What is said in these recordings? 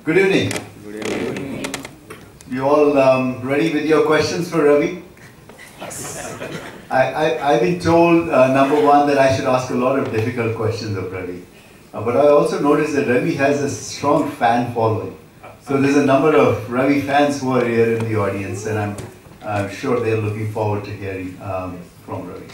Good evening. Good evening. You all ready with your questions for Ravi? Yes. I've been told, number one, that I should ask a lot of difficult questions of Ravi. But I also noticed that Ravi has a strong fan following. So there's a number of Ravi fans who are here in the audience, and I'm sure they're looking forward to hearing from Ravi.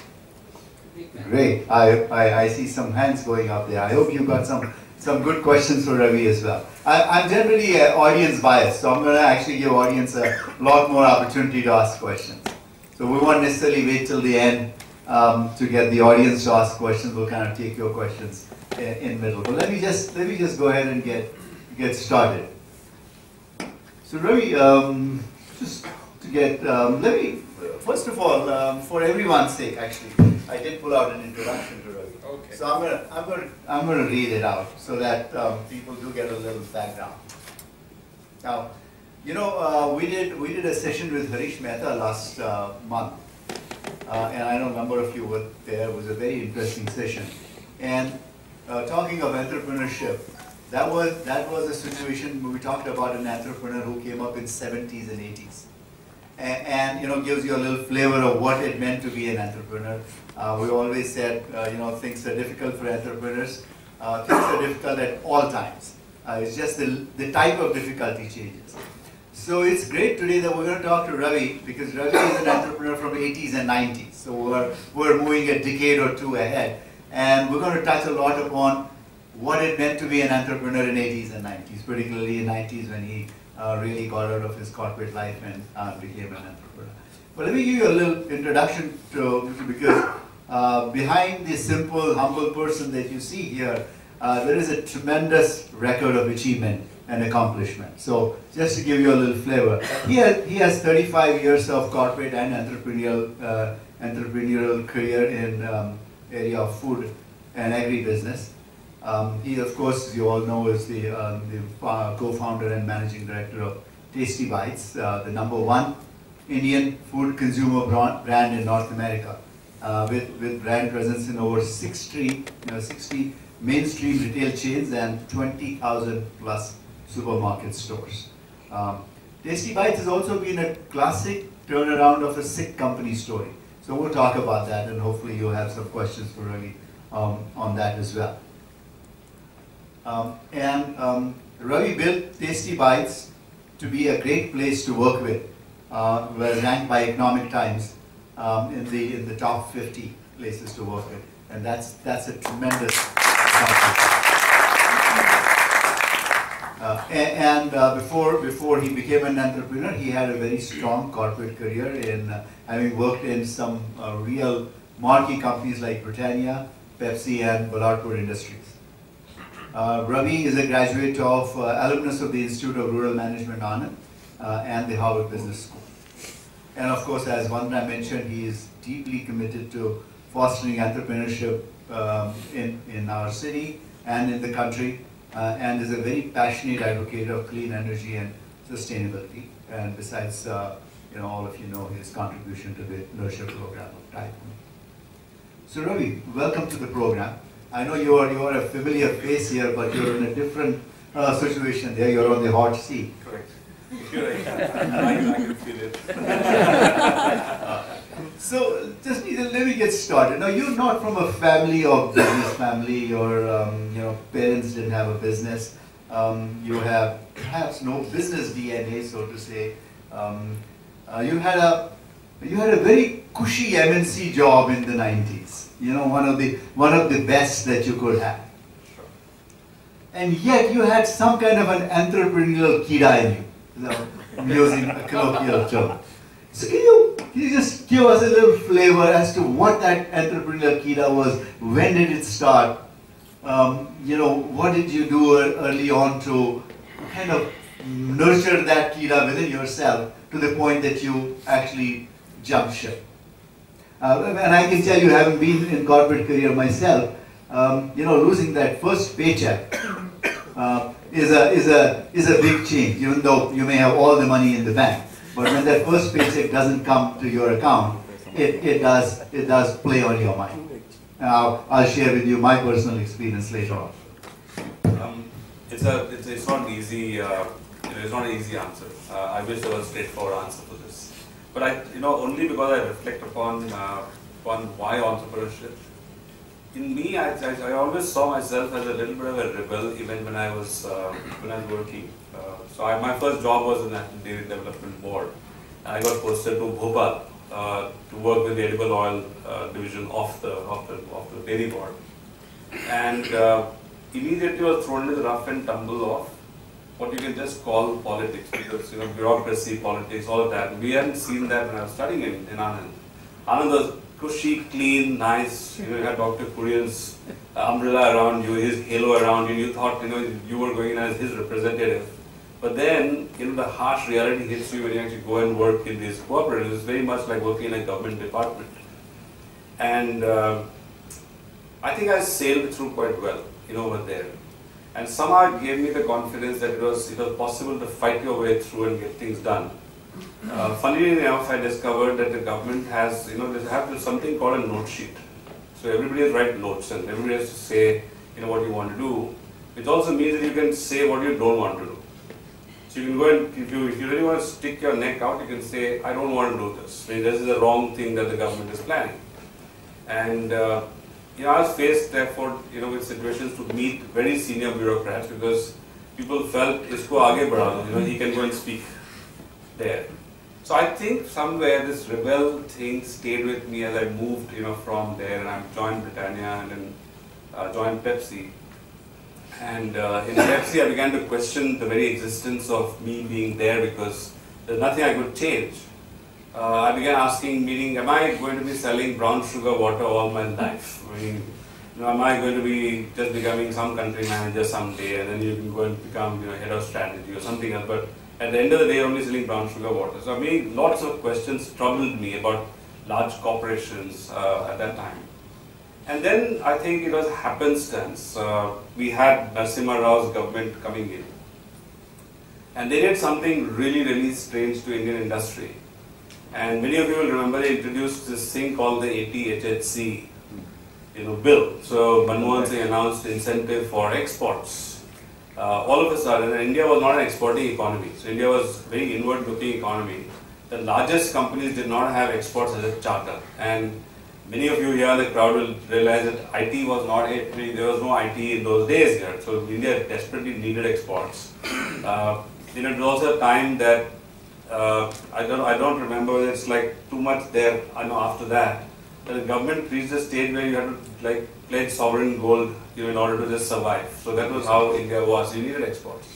Great. I see some hands going up there. I hope you got some good questions for Ravi as well. I'm generally audience biased, so I'm going to actually give audience a lot more opportunity to ask questions. So we won't necessarily wait till the end to get the audience to ask questions. We'll kind of take your questions in middle. But let me just go ahead and get started. So Ravi, just to get let me first of all, for everyone's sake, actually, I did pull out an introduction to Ravi. Okay. So I'm gonna read it out so that people do get a little background. Now, you know, we did a session with Harish Mehta last month, and I know a number of you were there. It was a very interesting session, and talking of entrepreneurship, that was a situation where we talked about an entrepreneur who came up in 70s and 80s. And you know, gives you a little flavor of what it meant to be an entrepreneur. We always said, you know, things are difficult for entrepreneurs. Things are difficult at all times. It's just the type of difficulty changes. So it's great today that we're going to talk to Ravi, because Ravi is an entrepreneur from 80s and 90s. So we're moving a decade or two ahead. And we're going to touch a lot upon what it meant to be an entrepreneur in 80s and 90s, particularly in 90s when he really got out of his corporate life and became an entrepreneur. But let me give you a little introduction to because behind the simple, humble person that you see here, there is a tremendous record of achievement and accomplishment. So just to give you a little flavor, he has 35 years of corporate and entrepreneurial career in area of food and agribusiness. He, of course, as you all know, is the co-founder and managing director of TiE Bites, the #1 Indian food consumer brand in North America, with brand presence in over 60 mainstream retail chains and 20,000 plus supermarket stores. TiE Bites has also been a classic turnaround of a sick company story. So we'll talk about that, and hopefully you'll have some questions for Ravi on that as well. Ravi built TiE Bites to be a great place to work with. Were ranked by Economic Times in the top 50 places to work with, and that's a tremendous accomplishment. Before he became an entrepreneur, he had a very strong corporate career in having worked in some real marquee companies like Britannia, Pepsi, and Ballarpur Industries. Ravi is a graduate of alumnus of the Institute of Rural Management, Anand, and the Harvard Business School. And of course, as Vandana mentioned, he is deeply committed to fostering entrepreneurship in our city and in the country, and is a very passionate advocate of clean energy and sustainability. And besides, you know, all of you know his contribution to the Mentorship program of TiE. So Ravi, welcome to the program. I know you are a familiar face here, but you're in a different situation there. You're on the hot seat. Correct. Here I am. I can feel it. So just let me get started. Now, you're not from a family or business family. Your you know, parents didn't have a business. You have perhaps no business DNA, so to say. You had a very cushy MNC job in the 90s. You know, one of the best that you could have. And yet you had some kind of an entrepreneurial kida in you. I'm using a colloquial term. So can you just give us a little flavor as to what that entrepreneurial kida was? When did it start? You know, what did you do early on to kind of nurture that kida within yourself to the point that you actually jumped ship? And I can tell you, having been in corporate career myself, you know, losing that first paycheck is a big change. Even though you may have all the money in the bank, but when that first paycheck doesn't come to your account, it does play on your mind. I'll share with you my personal experience later on. it's not easy. It's not an easy answer. I wish there was a straightforward answer for this. But only because I reflect upon why entrepreneurship. In me, I always saw myself as a little bit of a rebel even when I was working. My first job was in the National Dairy Development Board. I got posted to Bhopal to work with the edible oil division of the dairy board, and immediately was thrown into the rough and tumble of what you can just call politics, because bureaucracy, politics, all of that. We hadn't seen that when I was studying in Anand. Anand was cushy, clean, nice. You had Dr. Kurian's umbrella around you, his halo around you. You thought you were going in as his representative. But then, the harsh reality hits you when you actually go and work in these cooperatives. It's very much like working in a government department. And I think I sailed through quite well, over there. And somehow it gave me the confidence that it was possible to fight your way through and get things done. Funnily enough, I discovered that the government has, they have something called a note sheet. So everybody has write notes and everybody has to say, what you want to do. Which also means that you can say what you don't want to do. So you can go and, if you really want to stick your neck out, you can say, I don't want to do this. This is the wrong thing that the government is planning. And I was faced, therefore, with situations to meet very senior bureaucrats because people felt, isko aage badha, he can go and speak there. So I think somewhere this rebel thing stayed with me as I moved, from there, and I joined Britannia and then joined Pepsi. And in Pepsi, I began to question the very existence of me being there because there's nothing I could change. I began asking, meaning, am I going to be selling brown sugar water all my life? I mean, am I going to be just becoming some country manager someday and then you can go and become head of strategy or something else? But at the end of the day, only selling brown sugar water. So I mean, lots of questions troubled me about large corporations at that time. And then I think it was happenstance. We had Narasimha Rao's government coming in. And they did something really, really strange to Indian industry. And many of you will remember they introduced this thing called the 80HHC bill. So Manmohan Singh announced incentive for exports. All of a sudden, India was not an exporting economy. So India was a very inward-looking economy. The largest companies did not have exports as a charter. And many of you here in the crowd will realize that IT was not, there was no IT in those days here. So India desperately needed exports. It was also a time that, I don't remember whether it's like too much there, after that. The government reached a stage where you had to pledge sovereign gold in order to just survive. So that was how India was. You needed exports.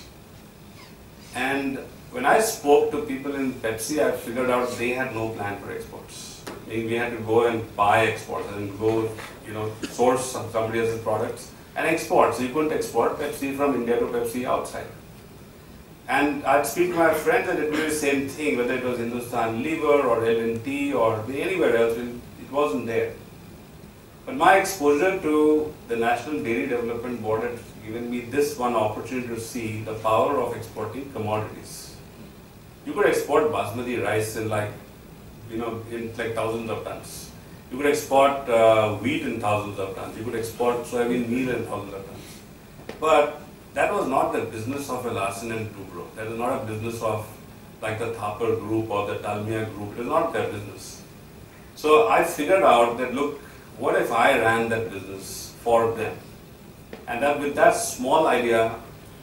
And when I spoke to people in Pepsi, I figured out they had no plan for exports. We had to go and buy exports and go, source somebody else's products and export. So you couldn't export Pepsi from India to Pepsi outside. And I'd speak to my friends and it would be the same thing, whether it was Hindustan Lever or L&T or anywhere else, it wasn't there. But my exposure to the National Dairy Development Board had given me this one opportunity to see the power of exporting commodities. You could export basmati rice in thousands of tons. You could export wheat in thousands of tons. You could export soybean meal in thousands of tons. But that was not the business of a Larsen and Toubro. That was not a business of the Thapar group or the Dalmia group. It was not their business. So I figured out that, look, what if I ran that business for them? And that with that small idea,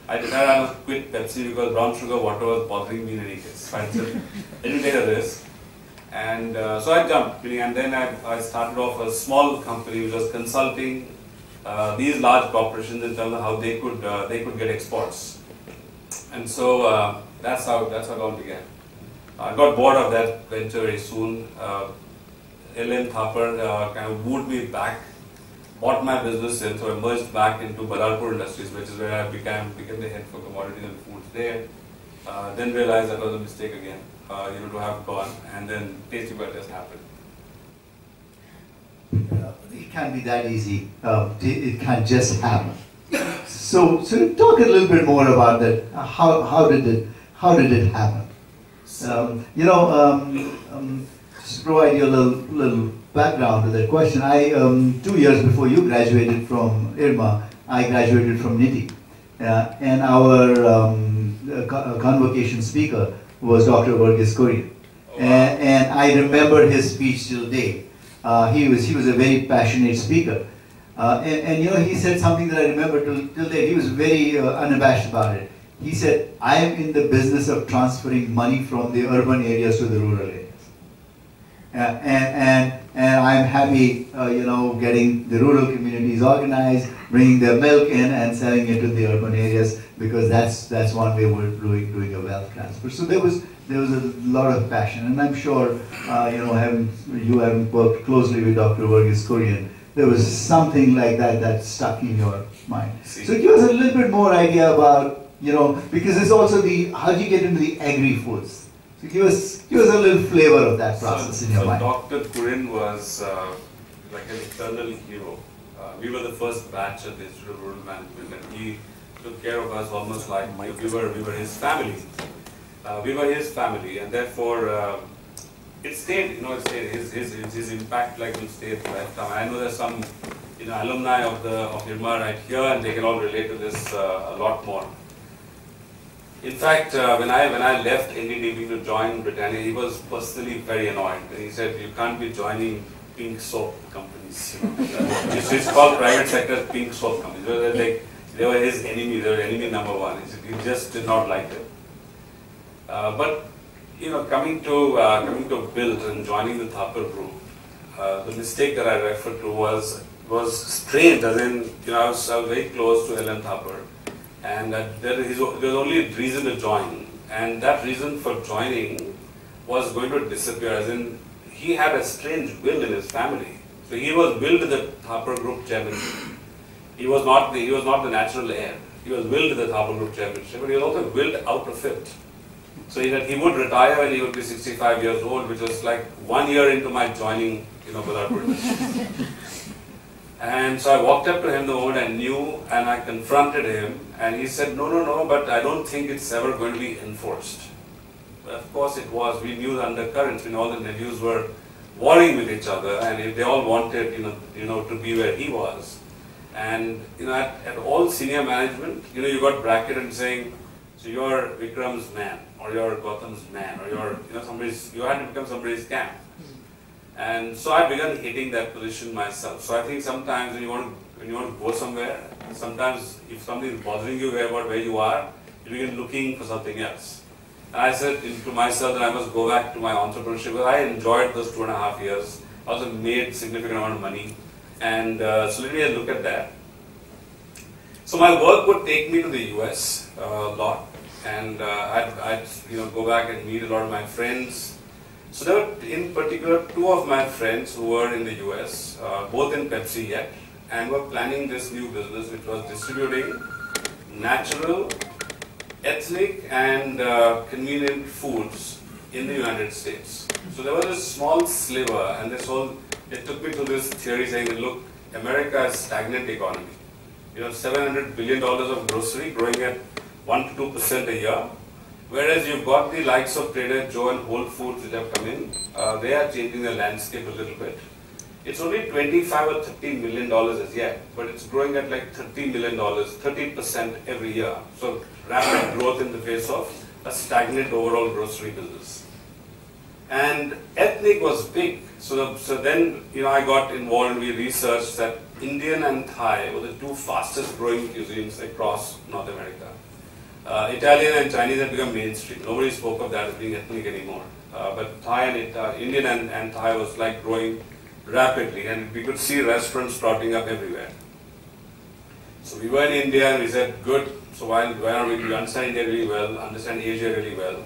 I decided I must quit Pepsi because brown sugar water was bothering me in any case. So I said, let me take a risk. And so I jumped, and then I started off a small company which was consulting these large corporations in terms of how they could get exports. And so that's how it all began. I got bored of that venture very soon. L.M. Thapar kind of wooed me back, bought my business in, so I merged back into Badarpur Industries, which is where I became the head for commodities and foods there. Then realized that was a mistake again, to have gone, and then Tasty Bite just happened. It can't be that easy. It can't just happen. So talk a little bit more about that. How did it happen? Just to provide you a little background to that question. 2 years before you graduated from IRMA, I graduated from NITI. and our convocation speaker was Dr. Verghese Kurian. And I remember his speech till date. He was a very passionate speaker. And you know, he said something that I remember till date. He was very unabashed about it. He said, I am in the business of transferring money from the urban areas to the rural areas. And I'm happy, you know, getting the rural communities organized, bringing their milk in and selling it to the urban areas, because that's one way we're doing a wealth transfer. So there was a lot of passion, and I'm sure, you know, having worked closely with Dr. Verghese Kurian, there was something like that stuck in your mind. So give us a little bit more idea about, you know, because it's also how do you get into the agri-foods? So give us a little flavor of that process in your mind. Dr. Kurian was like an eternal hero. We were the first batch at the Institute of Rural Management, and he took care of us almost like we were his family. We were his family, and therefore it stayed. You know, it stayed. His impact like will stay for lifetime. I know there's some, you know, alumni of IRMA right here, and they can all relate to this a lot more. In fact, when I left NDDB to join Britannia, he was personally very annoyed, and he said, "You can't be joining pink soap companies." You know? It's called private sector pink soap companies. They were his enemy. They were enemy number one. He just did not like it. But you know, coming to build and joining the Thapar group, the mistake that I referred to was strange. As in, you know, I was very close to Ellen Thapar, and there was only a reason to join, and that reason for joining was going to disappear. As in, he had a strange will in his family. So he was willed to the Thapar group chairmanship. He was not the natural heir. He was willed to the Thapar group chairmanship, but he was also willed out of it. So he would retire when he would be 65 years old, which was like 1 year into my joining, you know, Badarpur. And so I walked up to him the moment I knew, and I confronted him, and he said, no, but I don't think it's ever going to be enforced. But of course it was. We knew the undercurrents. You know, all the nephews were warring with each other, and if they all wanted, you know, to be where he was. And you know, at all senior management, you know, you got bracketed and saying, so you're Vikram's man, or you're Gautam's man, or you're, you know, you had to become somebody's camp. And so I began hating that position myself. So I think sometimes when you want to go somewhere, sometimes if something is bothering you about where you are, you begin looking for something else. And I said to myself that I must go back to my entrepreneurship, because I enjoyed those 2.5 years. I also made significant amount of money. And so let me look at that. So my work would take me to the US a lot, and I'd you know, go back and meet a lot of my friends. So there were in particular 2 of my friends who were in the US, both in Pepsi yet, and were planning this new business which was distributing natural, ethnic and convenient foods in the United States. So there was a small sliver, and it took me to this theory saying that, look, America is a stagnant economy. You know, $700 billion of grocery growing at 1 to 2% a year. Whereas you've got the likes of Trader Joe and Whole Foods that have come in, they are changing the landscape a little bit. It's only 25 or $30 million as yet, but it's growing at like $30 million, 30% every year. So rapid growth in the face of a stagnant overall grocery business. And ethnic was big. So then, you know, I got involved and we researched that Indian and Thai were the 2 fastest growing cuisines across North America. Italian and Chinese had become mainstream. Nobody spoke of that as being ethnic anymore. But Thai and Indian and Thai was like growing rapidly, and we could see restaurants sprouting up everywhere. So we were in India and we said, good, so why are we understand India really well, understand Asia really well.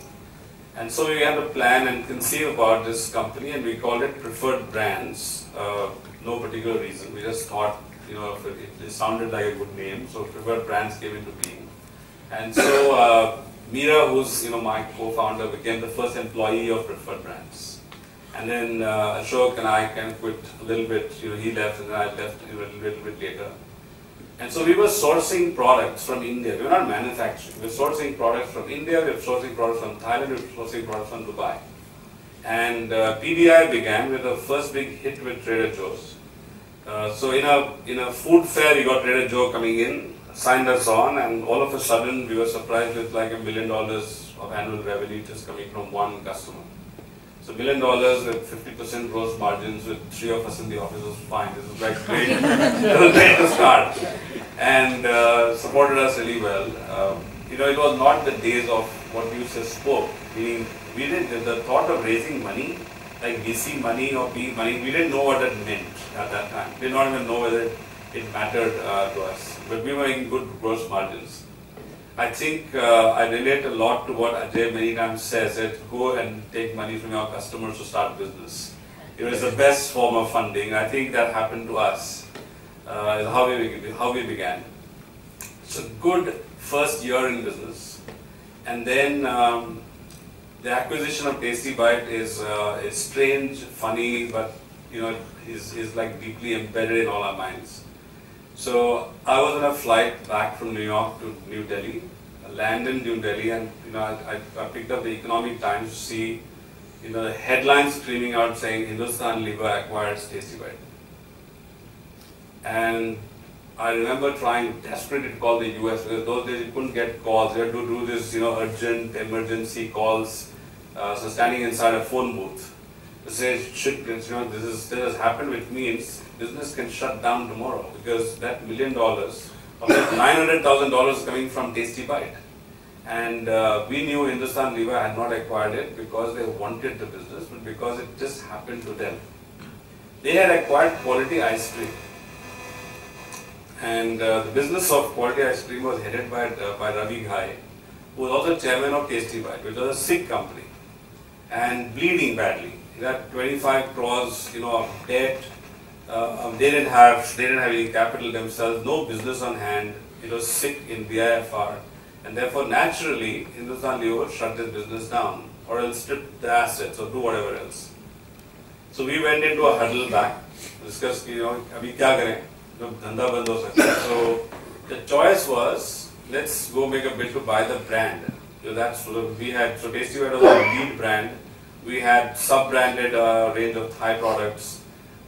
And so we had to plan and conceive about this company, and we called it Preferred Brands. No particular reason. We just thought, you know, it sounded like a good name, so Preferred Brands came into being. And so Meera, who's, you know, my co-founder, became the first employee of Preferred Brands. And then Ashok and I kind of quit a little bit. You know, he left, and then I left a little bit later. And so we were sourcing products from India. We were not manufacturing. We were sourcing products from India. We were sourcing products from Thailand. We were sourcing products from Dubai. And PBI began with the first big hit with Trader Joe's. So in a food fair, you got Trader Joe coming in, signed us on, and all of a sudden we were surprised with like $1 million of annual revenue just coming from one customer. So $1 million with 50% gross margins with 3 of us in the office was fine. This was like great. It was great to start, and supported us really well. It was not the days of what you just spoke. Meaning, we didn't, the thought of raising money, like VC money or PE money, we didn't know what that meant at that time. We did not even know whether it mattered to us. But we were in good gross margins. I think I relate a lot to what Ajay many times says, that go and take money from your customers to start business. It was the best form of funding. I think that happened to us, how we began. It's a good first year in business. And then the acquisition of TastyBite is strange, funny, but is like deeply embedded in all our minds. So I was on a flight back from New York to New Delhi, I landed in New Delhi, and I picked up the Economic Times to see the headlines screaming out saying Hindustan Lever acquires TastyBite. And I remember trying desperately to call the US, because those days you couldn't get calls. You had to do this, urgent emergency calls. So standing inside a phone booth to say, shit, this has happened, which means business can shut down tomorrow, because that $1 million, of that $900,000 coming from TastyBite. And we knew Hindustan Lever had not acquired it because they wanted the business, but because it just happened to them. They had acquired Quality Ice Cream. And the business of Quality Ice Cream was headed by Ravi Nigam, who was also chairman of TastyBite, which was a sick company, and bleeding badly. He had 25 crores, of debt. They didn't have any capital themselves, no business on hand. It was sick in BIFR, and therefore naturally Hindustan Lever shut this business down, or else strip the assets or do whatever else. So we went into a huddle back, discussed, abhi kya kare? Dhanda band ho sakta. So the choice was, let's go make a bid to buy the brand. So TastyBite was our lead brand. We had sub-branded range of Thai products.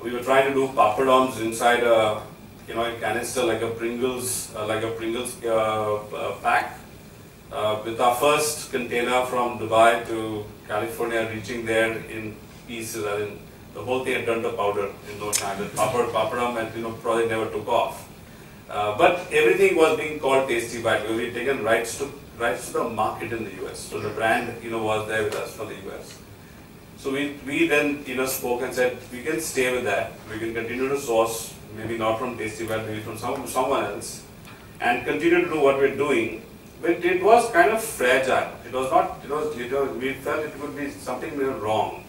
We were trying to do papadums inside a canister, like a Pringles pack. With our first container from Dubai to California reaching there in pieces, the whole thing had turned to powder in no time. The papadum and probably never took off. But everything was being called TastyBite, because we had taken rights to the market in the US. So the brand was there with us for the US. So we then spoke and said, we can stay with that. We can continue to source, maybe not from TastyBite, maybe from someone else, and continue to do what we're doing. But it was kind of fragile. It was not. We felt it would be something wrong.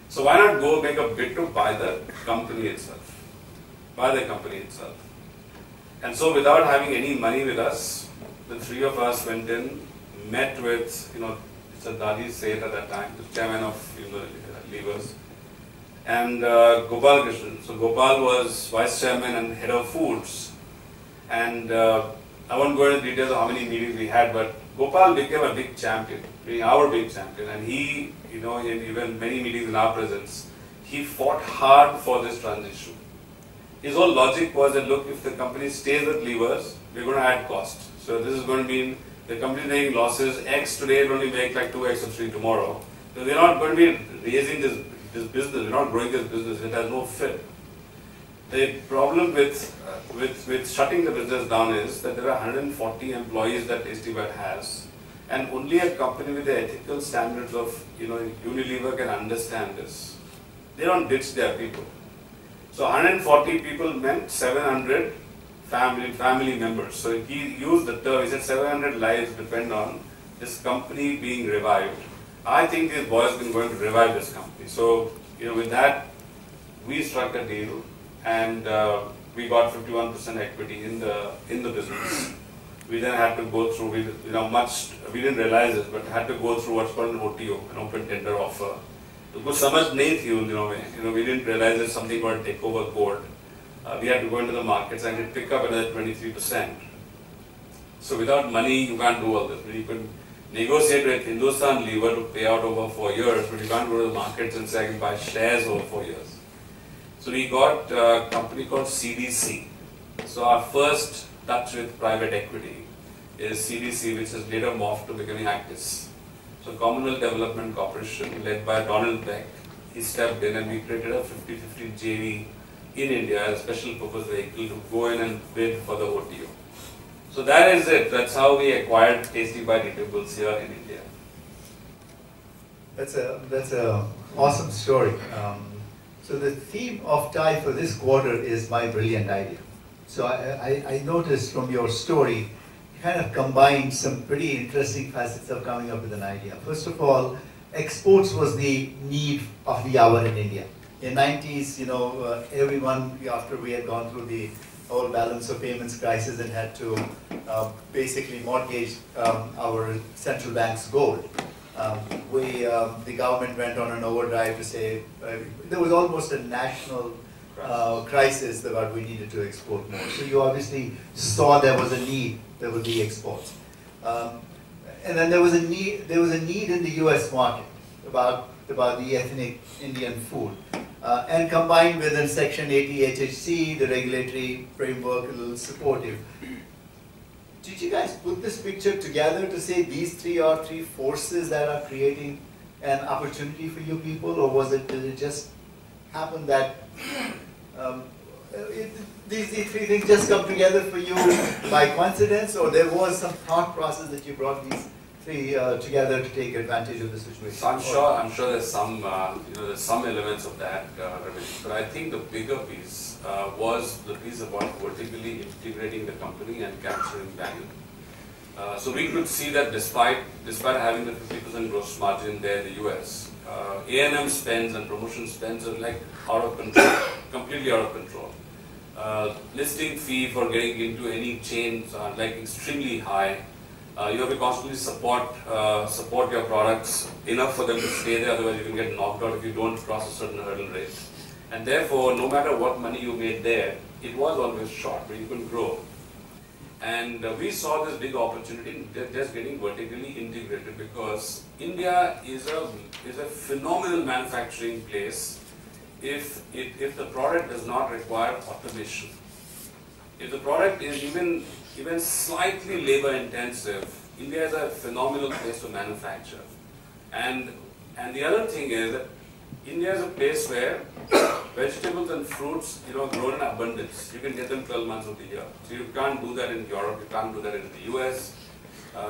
So why not go make a bid to buy the company itself? And so without having any money with us, the 3 of us went in, met with Dadi said at that time, the chairman of Levers, and Gopal Krishnan. So Gopal was vice chairman and head of foods. And I won't go into details of how many meetings we had, but Gopal became a big champion, being our big champion. And he, in even many meetings in our presence, he fought hard for this transition. His whole logic was that, look, if the company stays with Levers, we're going to add cost. So this is going to mean the company is making losses, X today will only make like 2X or 3 tomorrow. So we're not going to be raising this business, we're not growing this business, it has no fit. The problem with shutting the business down is that there are 140 employees that TastyBite has, and only a company with the ethical standards of Unilever can understand this. They don't ditch their people. So 140 people meant 700 family members. So he used the term, he said 700 lives depend on this company being revived. I think these boys have been going to revive this company. So, with that, we struck a deal, and we got 51% equity in the business. We then had to go through, we didn't realize this, but had to go through what's called an OTO, an open tender offer. तो कुछ समझ नहीं थी उन दिनों में, we didn't realize there's something called takeover code. We had to go into the markets and pick up another 23%. So without money, you can't do all this. You could negotiate with Hindustan Lever to pay out over 4 years, but you can't go to the markets and say I can buy shares over 4 years. So we got a company called CDC. So our first touch with private equity is CDC, which has later morphed to becoming Actis. So Commonwealth Development Corporation, led by Donald Beck, he stepped in and we created a 50-50 JV in India as a special purpose vehicle to go in and bid for the OTO. So that is it. That's how we acquired Tasty by Eatables here in India. That's a awesome story. So the theme of TiE for this quarter is my brilliant idea. So I noticed from your story, you kind of combined some pretty interesting facets of coming up with an idea. First of all, exports was the need of the hour in India. In the 90s, you know, everyone, after we had gone through the whole balance of payments crisis and had to basically mortgage our central bank's gold, the government went on an overdrive to say, there was almost a national crisis about we needed to export more. So you obviously saw there was a need, there would be exports. And then there was a need in the US market about the ethnic Indian food. And combined with in Section 80 HHC, the regulatory framework, a little supportive. Did you guys put this picture together to say these three are three forces that are creating an opportunity for you people, or did it just happen that these three things just come together for you by coincidence, or there was some thought process that you brought these three together to take advantage of the situation? So I'm sure there's some there's some elements of that, Ravi. But I think the bigger piece was the piece about vertically integrating the company and capturing value. So we could see that despite having the 50% gross margin there in the US, A&M spends and promotion spends are like out of control, completely out of control. Listing fee for getting into any chains are like extremely high. You have to constantly support your products enough for them to stay there, otherwise you can get knocked out if you don't cross a certain hurdle rate. And therefore, no matter what money you made there, it was always short, but you couldn't grow. And we saw this big opportunity in just getting vertically integrated, because India is a phenomenal manufacturing place if the product does not require automation. If the product is even slightly labor intensive, India is a phenomenal place to manufacture. And the other thing is that India is a place where vegetables and fruits, grown in abundance. You can get them 12 months of the year. So you can't do that in Europe, you can't do that in the US,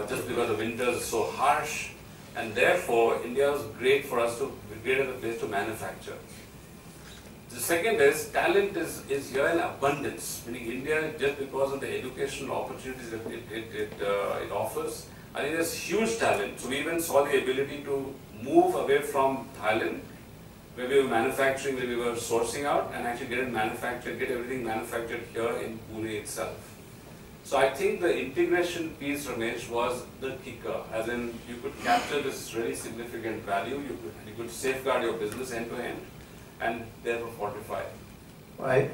just because the winters are so harsh. And therefore, India is great for us to be great as a place to manufacture. The second is, talent is here in abundance, meaning India, just because of the educational opportunities that it offers, I think there's huge talent. So we even saw the ability to move away from Thailand, where we were manufacturing, where we were sourcing out, and actually get everything manufactured here in Pune itself. So I think the integration piece, Ramesh, was the kicker, as in you could capture this really significant value, you could safeguard your business end to end, and therefore fortify. Right.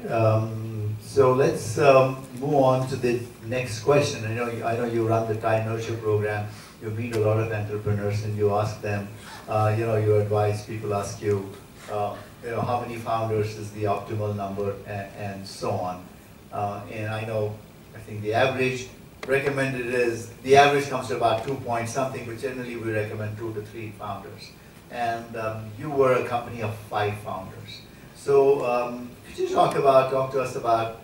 So let's move on to the next question. I know you run the TiE Nurture program. You meet a lot of entrepreneurs and you ask them, you advise, people ask you, how many founders is the optimal number, and so on. And I think the average recommended is, the average comes to about 2 point something, but generally we recommend 2 to 3 founders. And you were a company of 5 founders. So could you talk to us about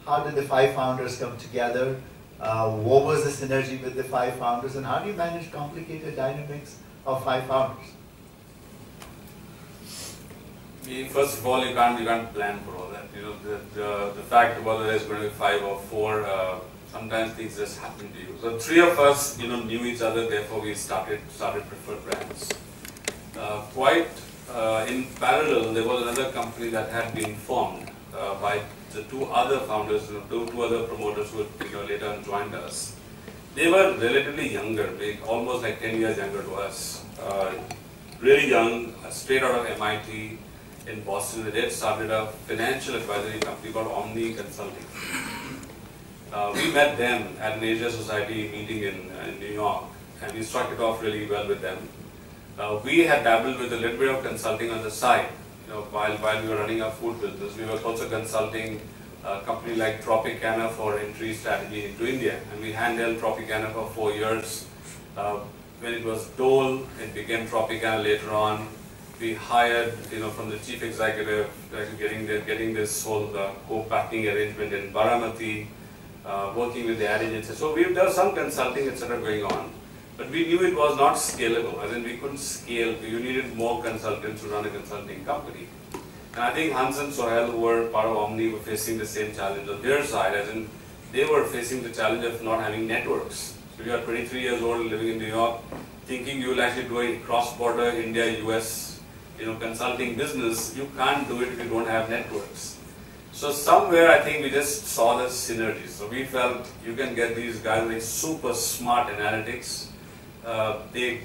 how did the 5 founders come together? What was the synergy with the 5 founders, and how do you manage complicated dynamics of 5 founders? First of all, you can't plan for all that. The fact whether there's going to be 5 or 4, sometimes things just happen to you. So 3 of us, knew each other. Therefore, we started Preferred Brands. Quite in parallel, there was another company that had been formed by the 2 other founders, 2 other promoters who later joined us. They were relatively younger, almost like 10 years younger to us. Really young, straight out of MIT in Boston. They had started a financial advisory company called Omni Consulting. We met them at an Asia Society meeting in New York, and we struck it off really well with them. We had dabbled with a little bit of consulting on the side. While we were running our food business, we were also consulting a company like Tropicana for entry strategy into India. And we handled Tropicana for 4 years. When it was Dole, it became Tropicana later on. We hired, from the chief executive, getting this whole co-packing arrangement in Baramati, working with the ad agency. So there was some consulting, etc. going on. But we knew it was not scalable, as in we couldn't scale. You needed more consultants to run a consulting company. And I think Hans and Sohail, who were part of Omni, were facing the same challenge on their side, as in they were facing the challenge of not having networks. So you are 23 years old, living in New York, thinking you will actually do a cross-border India-US consulting business. You can't do it if you don't have networks. So somewhere I think we just saw the synergy. So we felt you can get these guys with super smart analytics. They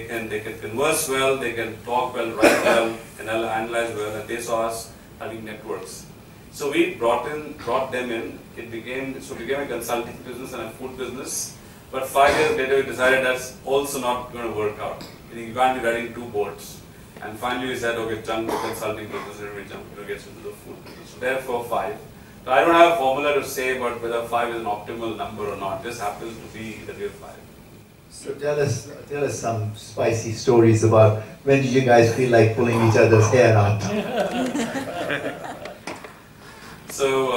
can converse well, they can talk well, write well, and analyze well, and they saw us having networks. So we brought them in. It became a consulting business and a food business. But 5 years later, we decided that's also not going to work out. You can't be riding two boats. And finally, we said, okay, jump the consulting business, and we gets into the food business. So therefore, 5. So I don't have a formula to say about whether 5 is an optimal number or not. This happens to be the real 5. So tell us some spicy stories about when did you guys feel like pulling each other's hair out? So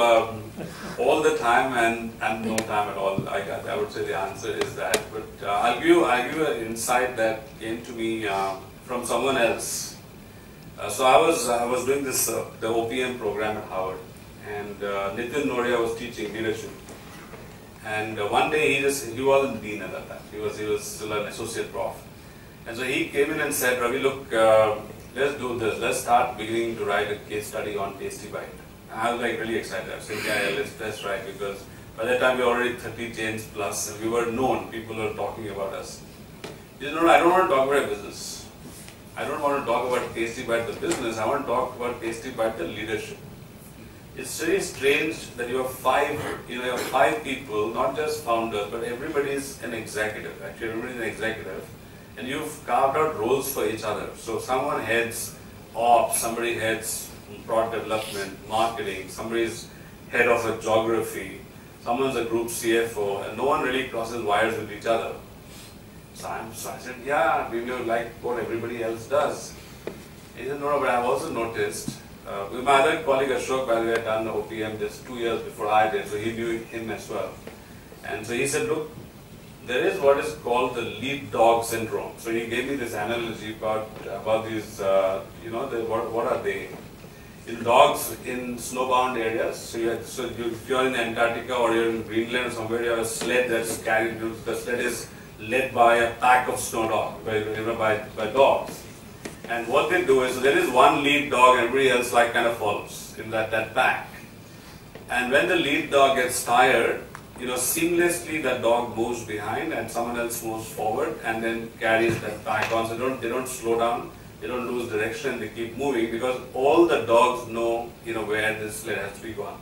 all the time and no time at all. I would say the answer is that. But I'll give you an insight that came to me from someone else. So I was doing this the OPM program at Howard, and Nitin Noria was teaching leadership. And one day he wasn't dean at that time. He was still an associate prof. And so he came in and said, Ravi, look, let's do this. Let's start beginning to write a case study on Tasty Bite. And I was like really excited. I was saying, yeah, let's try, because by that time we were already 30 chains plus, and we were known. People were talking about us. He said, no, I don't want to talk about a business. I don't want to talk about Tasty Bite the business. I want to talk about Tasty Bite the leadership. It's very strange that you have five people, not just founders, but everybody is an executive. Actually, everybody is an executive, and you've carved out roles for each other. So someone heads ops, somebody heads product development, marketing, somebody's head of a geography, someone's a group CFO, and no one really crosses wires with each other. So I said, yeah, we do like what everybody else does. He said, no, but I've also noticed. My other colleague Ashok, by the way, had done the OPM just 2 years before I did, so he knew him as well. And so he said, look, there is what is called the lead dog syndrome. So he gave me this analogy about these, what are they? In dogs in snowbound areas. So if you're in Antarctica or you're in Greenland or somewhere, you have a sled that's carried. The sled is led by a pack of snow dogs, by dogs. And what they do is, so there is one lead dog, and everybody else kind of follows in that pack. And when the lead dog gets tired, seamlessly that dog moves behind and someone else moves forward and then carries that pack on. So they don't slow down, they don't lose direction, they keep moving, because all the dogs know, where this sled has to be gone.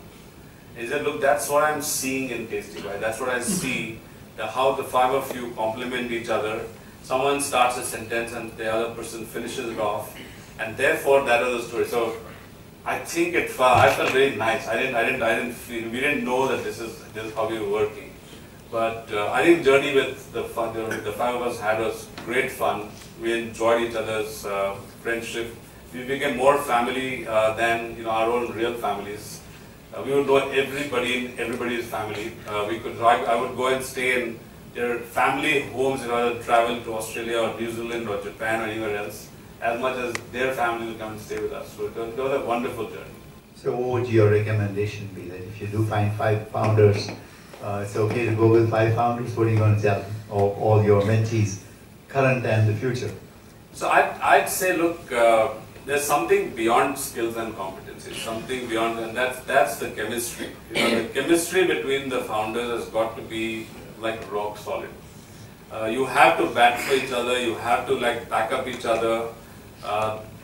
He said, look, that's what I'm seeing in Tasty Bite. That's what I see, how the 5 of you complement each other. Someone starts a sentence and the other person finishes it off, and therefore that was the story. So I think I felt very nice. We didn't know that this is how we were working. But I think journey with the 5 of us was great fun. We enjoyed each other's friendship. We became more family than our own real families. We would know everybody in everybody's family. I would go and stay in their family homes, travel to Australia or New Zealand or Japan or anywhere else, as much as their family will come and stay with us. So it was a wonderful journey. So what would your recommendation be, that if you do find 5 founders, it's okay to go with 5 founders? What are you going to tell all your mentees, current and the future? So I'd say, look, there's something beyond skills and competencies, something beyond, and that's the chemistry. The chemistry between the founders has got to be like rock solid. You have to bat for each other, you have to back up each other.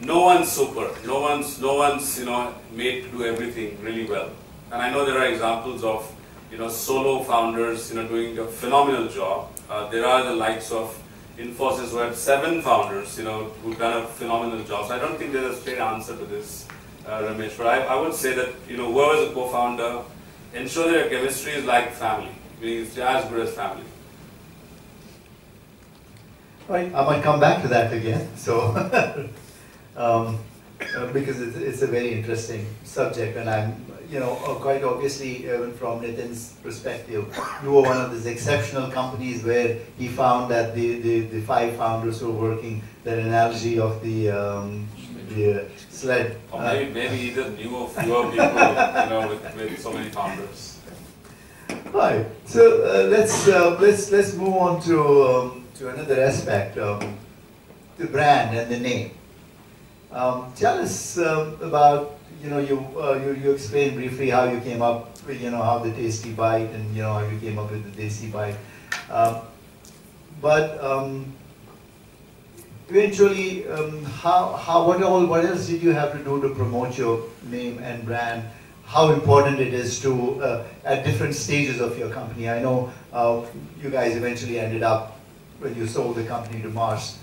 No one's super, no one's made to do everything really well. And I know there are examples of solo founders doing a phenomenal job. There are the likes of Infosys who had 7 founders who've done a phenomenal job. So I don't think there's a straight answer to this. Ramesh, but I would say that, whoever is a co-founder, ensure that your chemistry is like family. Meaning it's as good as family. Right, I might come back to that again. So, because it's a very interesting subject, and I'm, quite obviously, even from Nitin's perspective, you were one of these exceptional companies where he found that the 5 founders who were working, that analogy of the sled. Or maybe he just knew of fewer people, with so many founders. Right. So let's move on to another aspect, the brand and the name. Tell us about, you explained briefly how you came up, how the Tasty Bite and how you came up with the Tasty Bite. But eventually, what else did you have to do to promote your name and brand? How important it is to, at different stages of your company. I know you guys eventually ended up, when you sold the company to Mars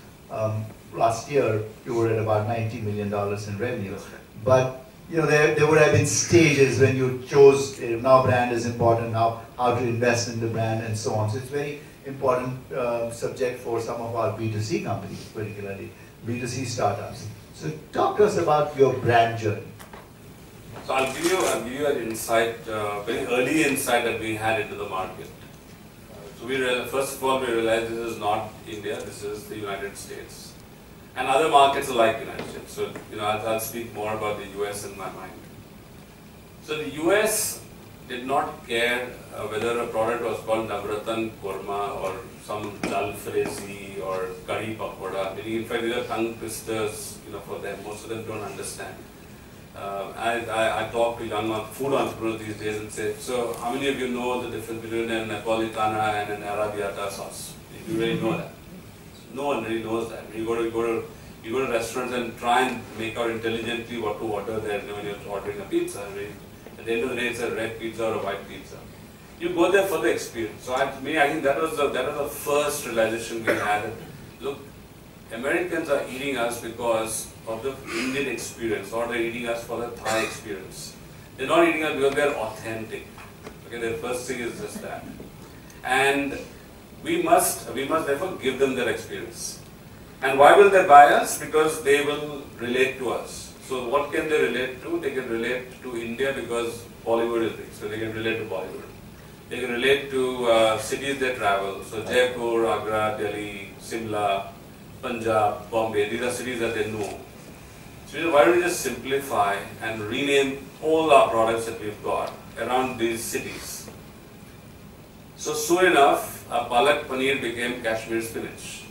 last year, you were at about $90 million in revenue. But there would have been stages when you chose, now brand is important, how to invest in the brand and so on. So it's very important subject for some of our B2C companies, particularly B2C startups. So talk to us about your brand journey. So I'll give you an insight, very early insight that we had into the market. So first of all, we realized this is not India, this is the United States. And other markets are like United States. So, I'll speak more about the US in my mind. So the US did not care whether a product was called Navratan Korma or some dal frizzy or curry pakoda. In fact, these are tongue twisters, for them. Most of them don't understand. I talk to young food entrepreneurs these days and say, so how many of you know the difference between a Napolitana and an Arrabbiata sauce? Do you really know that? No one really knows that. You go to restaurants and try and make out intelligently what to order there when you're ordering a pizza. At the end of the day, it's a red pizza or a white pizza. You go there for the experience. So I think that was the first realization we had. Look, Americans are eating us because of the Indian experience, or they're eating us for the Thai experience. They're not eating us because they're authentic. Okay, the first thing is just that. And we must therefore give them their experience. And why will they buy us? Because they will relate to us. So what can they relate to? They can relate to India because Bollywood is big, so they can relate to Bollywood. They can relate to cities they travel. So Jaipur, Agra, Delhi, Simla, Punjab, Bombay, these are cities that they know. So why don't we just simplify and rename all our products that we've got around these cities? So soon enough, Palak Paneer became Kashmir spinach.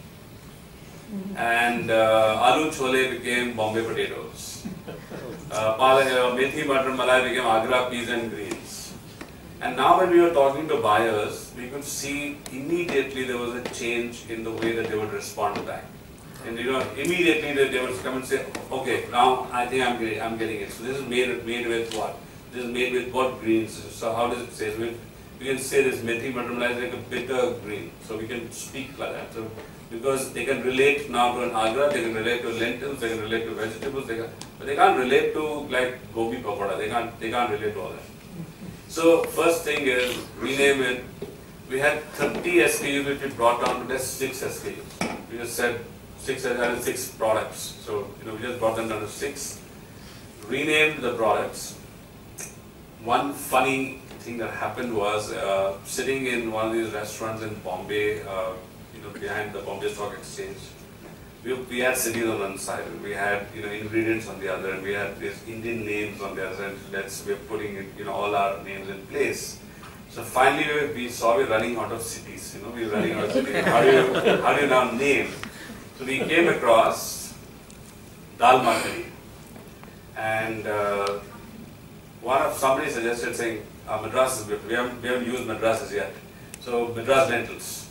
And Aloo Chole became Bombay potatoes. Methi Butter Malai became Agra peas and greens. And now when we were talking to buyers, we could see immediately there was a change in the way that they would respond back. And immediately they would come and say, okay, now I think I'm getting it. So this is made with what? This is made with what greens? So how does it say? So we can say this methi butter malai is like a bitter green. So we can speak like that. So because they can relate now to an agra, they can relate to lentils, they can relate to vegetables, but they can't relate to like gobi pakoda. They can't relate to all that. So first thing is rename it. We had 30 SKUs which we brought down to just 6 SKUs. We just said 6 products. So we just brought them down to 6. Renamed the products. One funny thing that happened was sitting in one of these restaurants in Bombay, behind the Bombay Stock Exchange. We had cities on one side, and we had ingredients on the other, and we had these Indian names on the other side. We're putting all our names in place. So finally, we saw we're running out of cities. We're running out of cities. How do you now name? So we came across dal makhani, and somebody suggested saying Madras is good. We haven't used Madras yet. So Madras lentils.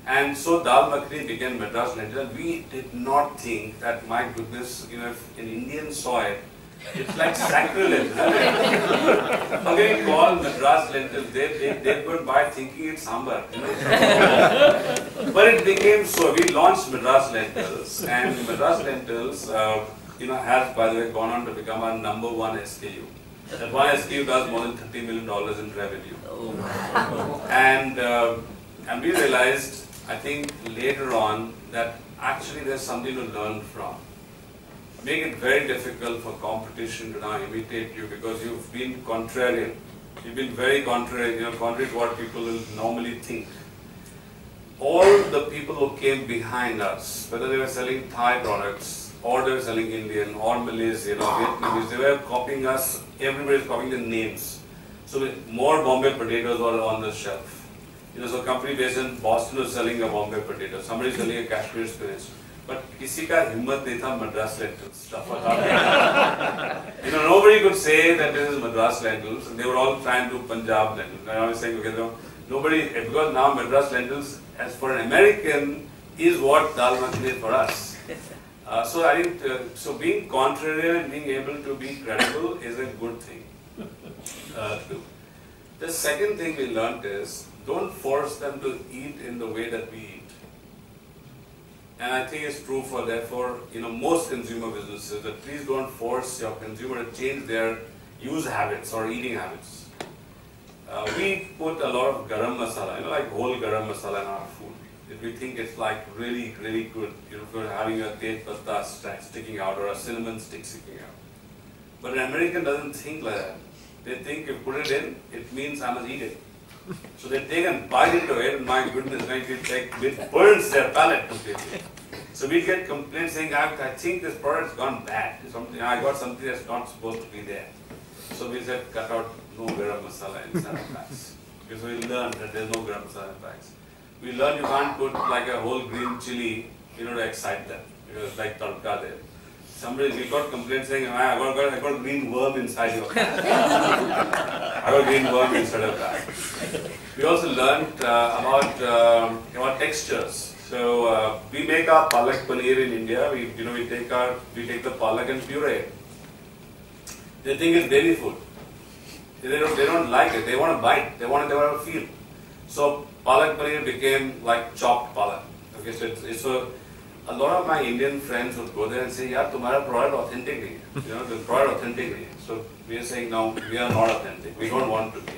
And so dal makhani became Madras lentil. We did not think that, my goodness, if an Indian saw it, it's like sacrilege. How can you call Madras lentils? They could buy thinking it's sambar. But it became so. We launched Madras lentils, and Madras lentils, has, by the way, gone on to become our #1 SKU. That one SKU does more than $30 million in revenue. And we realized, I think later on, that actually there's something to learn from. Make it very difficult for competition to now imitate you because you've been contrarian. You've been very contrary, contrary to what people will normally think. All the people who came behind us, whether they were selling Thai products, or they were selling Indian, or Malaysian, or Vietnamese, they were copying us. Everybody is copying the names. So more Bombay potatoes were on the shelf. So a company based in Boston was selling a Bombay potato. Somebody is selling a Kashmir spinach. But किसी का हिम्मत नहीं था Madras lentils stuff. Nobody could say that this is Madras lentils. And they were all trying to Punjab lentils. And I was saying, okay, nobody, because now Madras lentils, as for an American, is what dal makhani is for us. So I think, so being contrarian and being able to be credible is a good thing to do. The second thing we learned is, don't force them to eat in the way that we eat. And I think it's true for, therefore, most consumer businesses, that please don't force your consumer to change their use habits or eating habits. We put a lot of garam masala, like whole garam masala in our food. We think it's like really, really good. If you're having a tej patta sticking out or a cinnamon stick sticking out. But an American doesn't think like that. They think if you put it in, it means I must eat it. So they take and bite into it, and my goodness, it burns their palate completely. So we get complaints saying, I think this product's gone bad. I got something that's not supposed to be there. So we said, cut out no garam masala in salad packs. Because we learned that there's no garam masala in packs. We learned you can't put like a whole green chili, to excite them. Because it's like tadka there. We got complaints saying, I got green worm inside your pack. I got green worm inside of that. We also learned about textures. So we make our palak paneer in India. We take the palak and puree it. They think it's baby food. They don't like it. They want to bite. They want to feel. So palak paneer became like chopped palak. Okay, so a lot of my Indian friends would go there and say, "Yeah, तुम्हारा product authentic नहीं." The product authentic नहीं. So we are saying now we are not authentic. We don't want to be.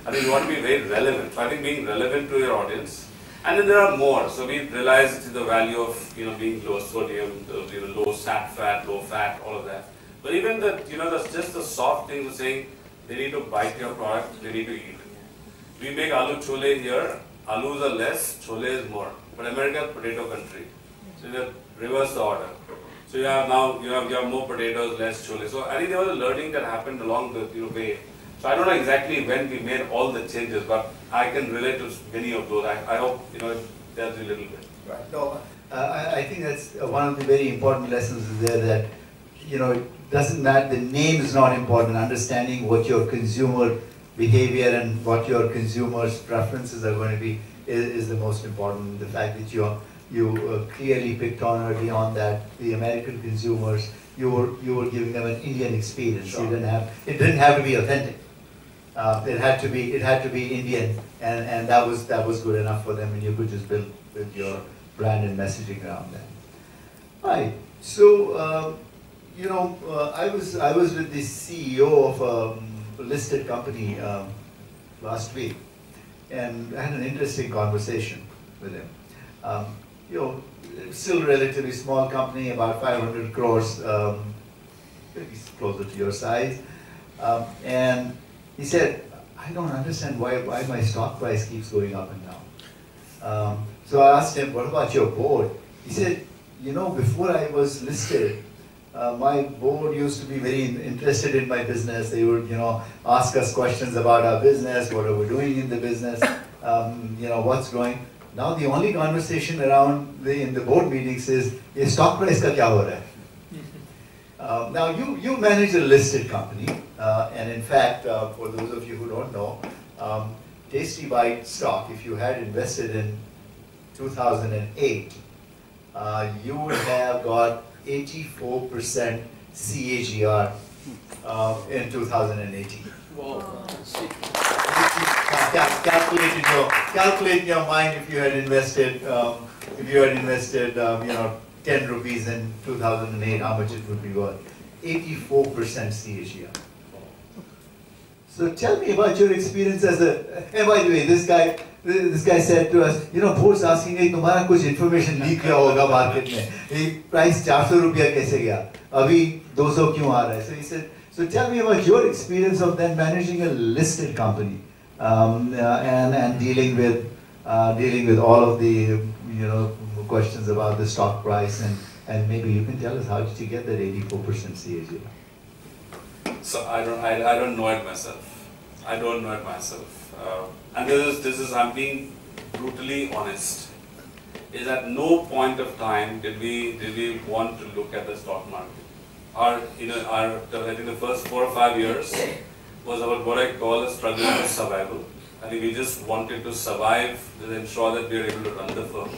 I think we want to be very relevant. So I think being relevant to your audience. And then there are more. So we realized the value of being low sodium, low fat, low fat, all of that. But even that's just the soft things of saying they need to bite your product, they need to eat. We make aloo chole here. Aloos are less, chole is more. But America is potato country. So they reverse the order. So you have more potatoes, less chole. So I think there was a learning that happened along the way. So I don't know exactly when we made all the changes, but I can relate to many of those. I hope it tells you a little bit. Right. No, I think that's one of the very important lessons is there that it doesn't matter. The name is not important. Understanding what your consumer behavior and what your consumers' preferences are going to be is the most important. The fact that you clearly picked on early on that the American consumers, you were giving them an Indian experience. Sure. It didn't have to be authentic. It had to be Indian, and that was good enough for them, and you could just build your brand and messaging around that. Right. So I was with the CEO of a listed company last week, and I had an interesting conversation with him. Still a relatively small company, about 500 crores, maybe closer to your size. And he said, I don't understand why my stock price keeps going up and down. So I asked him, what about your board? He said, before I was listed, my board used to be very interested in my business. They would, ask us questions about our business, what are we doing in the business, what's going. Now the only conversation around in the board meetings is, "Ye stock price ka kya ho raha hai?" Now you manage a listed company, and in fact, for those of you who don't know, Tasty Bite stock, if you had invested in 2008, you would have got 84% CAGR in 2018. Wow. Calculate in your mind if you had invested, 10 rupees in 2008, how much it would be worth? 84% CAGR. So tell me about your experience as a, and by the way, this guy said to us, you know, board's asking, hey, तुम्हारा कुछ information leak किया होगा market में, ये price 400 रुपया कैसे गया, अभी 200 क्यों आ रहा है? So he said, so tell me about your experience of then managing a listed company and dealing with all of the questions about the stock price, and maybe you can tell us how did you get that 84% CAGR? So I don't know it myself. I don't know it myself. And this is I'm being brutally honest. Is at no point of time did we want to look at the stock market. I think the first 4 or 5 years was about what I call a struggle for survival. I think we just wanted to survive to ensure that we were able to run the firm.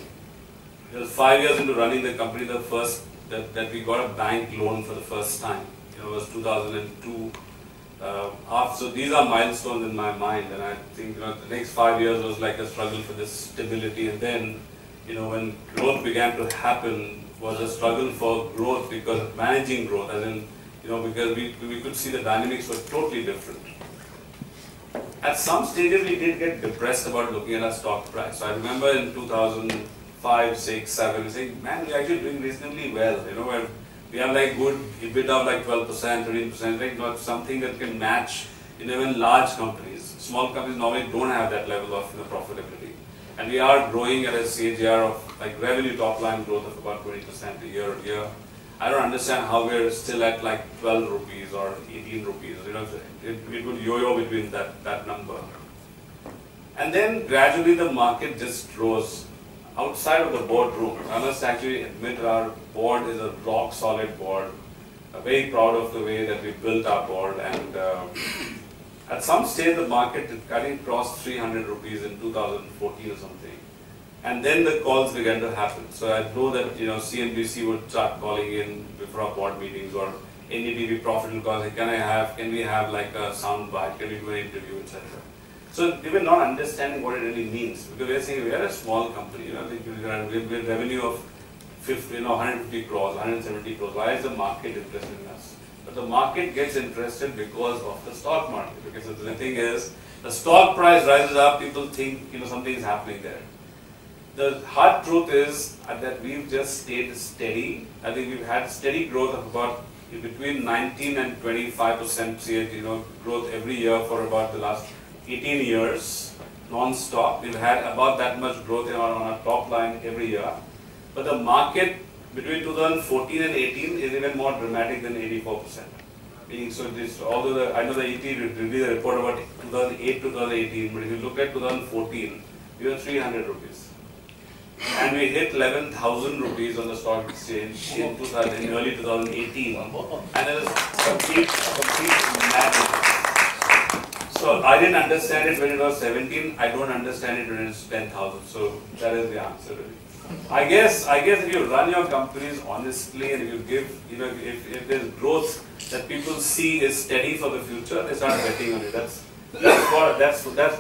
It was 5 years into running the company, the first that we got a bank loan for the first time. It was 2002. So these are milestones in my mind, and I think the next 5 years was like a struggle for this stability, and then when growth began to happen was a struggle for growth, because managing growth, as in because we could see the dynamics were totally different. At some stages we did get depressed about looking at our stock price. So I remember in 2005, 6, 7, saying, man, we're actually doing reasonably well. We have like good EBITDA of like 12%, 13%, like not something that can match even large companies. Small companies normally don't have that level of profitability. And we are growing at a CAGR of like revenue top line growth of about 20% a year. I don't understand how we're still at like 12 rupees or 18 rupees. It would yo-yo between that number. And then gradually the market just rose outside of the boardroom. I must actually admit our board is a rock solid board. I'm very proud of the way that we built our board, and at some stage the market crossed 300 rupees in 2014 or something. And then the calls began to happen. So I know that CNBC would start calling in before our board meetings, or NDTV profit will call, can we have like a sound bite, can we do an interview, etc. So they were not understanding what it really means, because we are saying we are a small company, we have a revenue of 150 crores, 170 crores. Why is the market interested in us? But the market gets interested because of the stock market. Because the thing is, the stock price rises up, people think something is happening there. The hard truth is that we've just stayed steady. I think we've had steady growth of about between 19 and 25% growth every year for about the last 18 years, non-stop. We've had about that much growth on our top line every year. But the market between 2014 and 18 is even more dramatic than 84%. Meaning, so this, although I know the ET released a report about 2008 2018, but if you look at 2014, we were 300 rupees. And we hit 11,000 rupees on the stock exchange in early 2018. And it was complete madness. So I didn't understand it when it was 17. I don't understand it when it's 10,000. So that is the answer, really. I guess if you run your companies honestly, and if you give, if there's growth that people see is steady for the future, they start betting on it. That's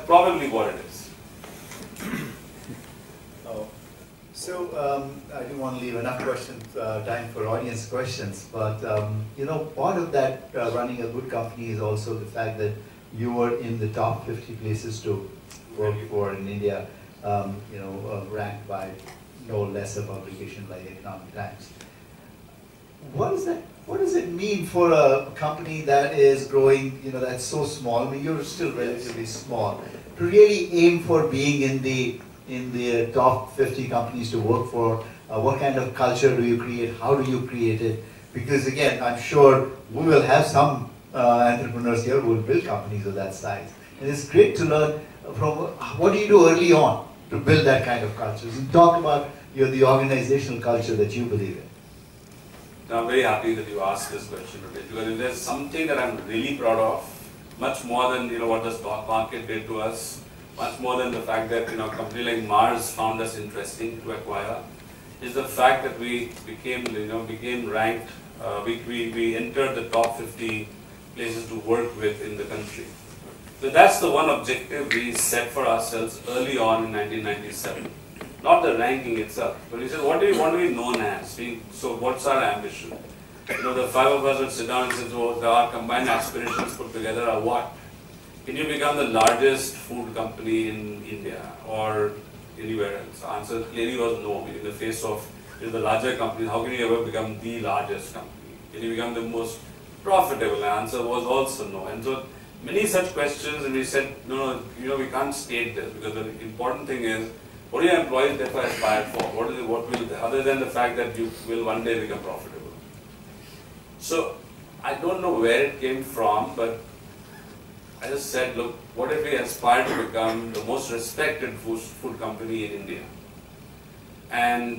probably what it is. So I do want to leave enough time for audience questions, but part of that running a good company is also the fact that you were in the top 50 places to work for in India, ranked by no less a publication like Economic Times. What does it mean for a company that is growing, that's so small? I mean, you're still relatively small, to really aim for being in the top 50 companies to work for. What kind of culture do you create? How do you create it? Because again, I'm sure we will have some entrepreneurs here who will build companies of that size. And it's great to learn from what do you do early on to build that kind of culture. And talk about the organizational culture that you believe in. Now, I'm very happy that you asked this question today, because if there's something that I'm really proud of, much more than what the stock market did to us, much more than the fact that a company like Mars found us interesting to acquire, is the fact that we became ranked. We entered the top 50 places to work with in the country. So that's the one objective we set for ourselves early on in 1997. not the ranking itself, but we said, what do we want to be known as? So what's our ambition? The five of us would sit down and say, so our combined aspirations put together are what? Can you become the largest food company in India or anywhere else? The answer clearly was no. In the face of the larger companies, how can you ever become the largest company? Can you become the most profitable? The answer was also no. And so many such questions, and we said, no, we can't state this, because the important thing is, what do your employees therefore aspire for? What will, other than the fact that you will one day become profitable? So I don't know where it came from, but I just said, look, what if we aspire to become the most respected food company in India? And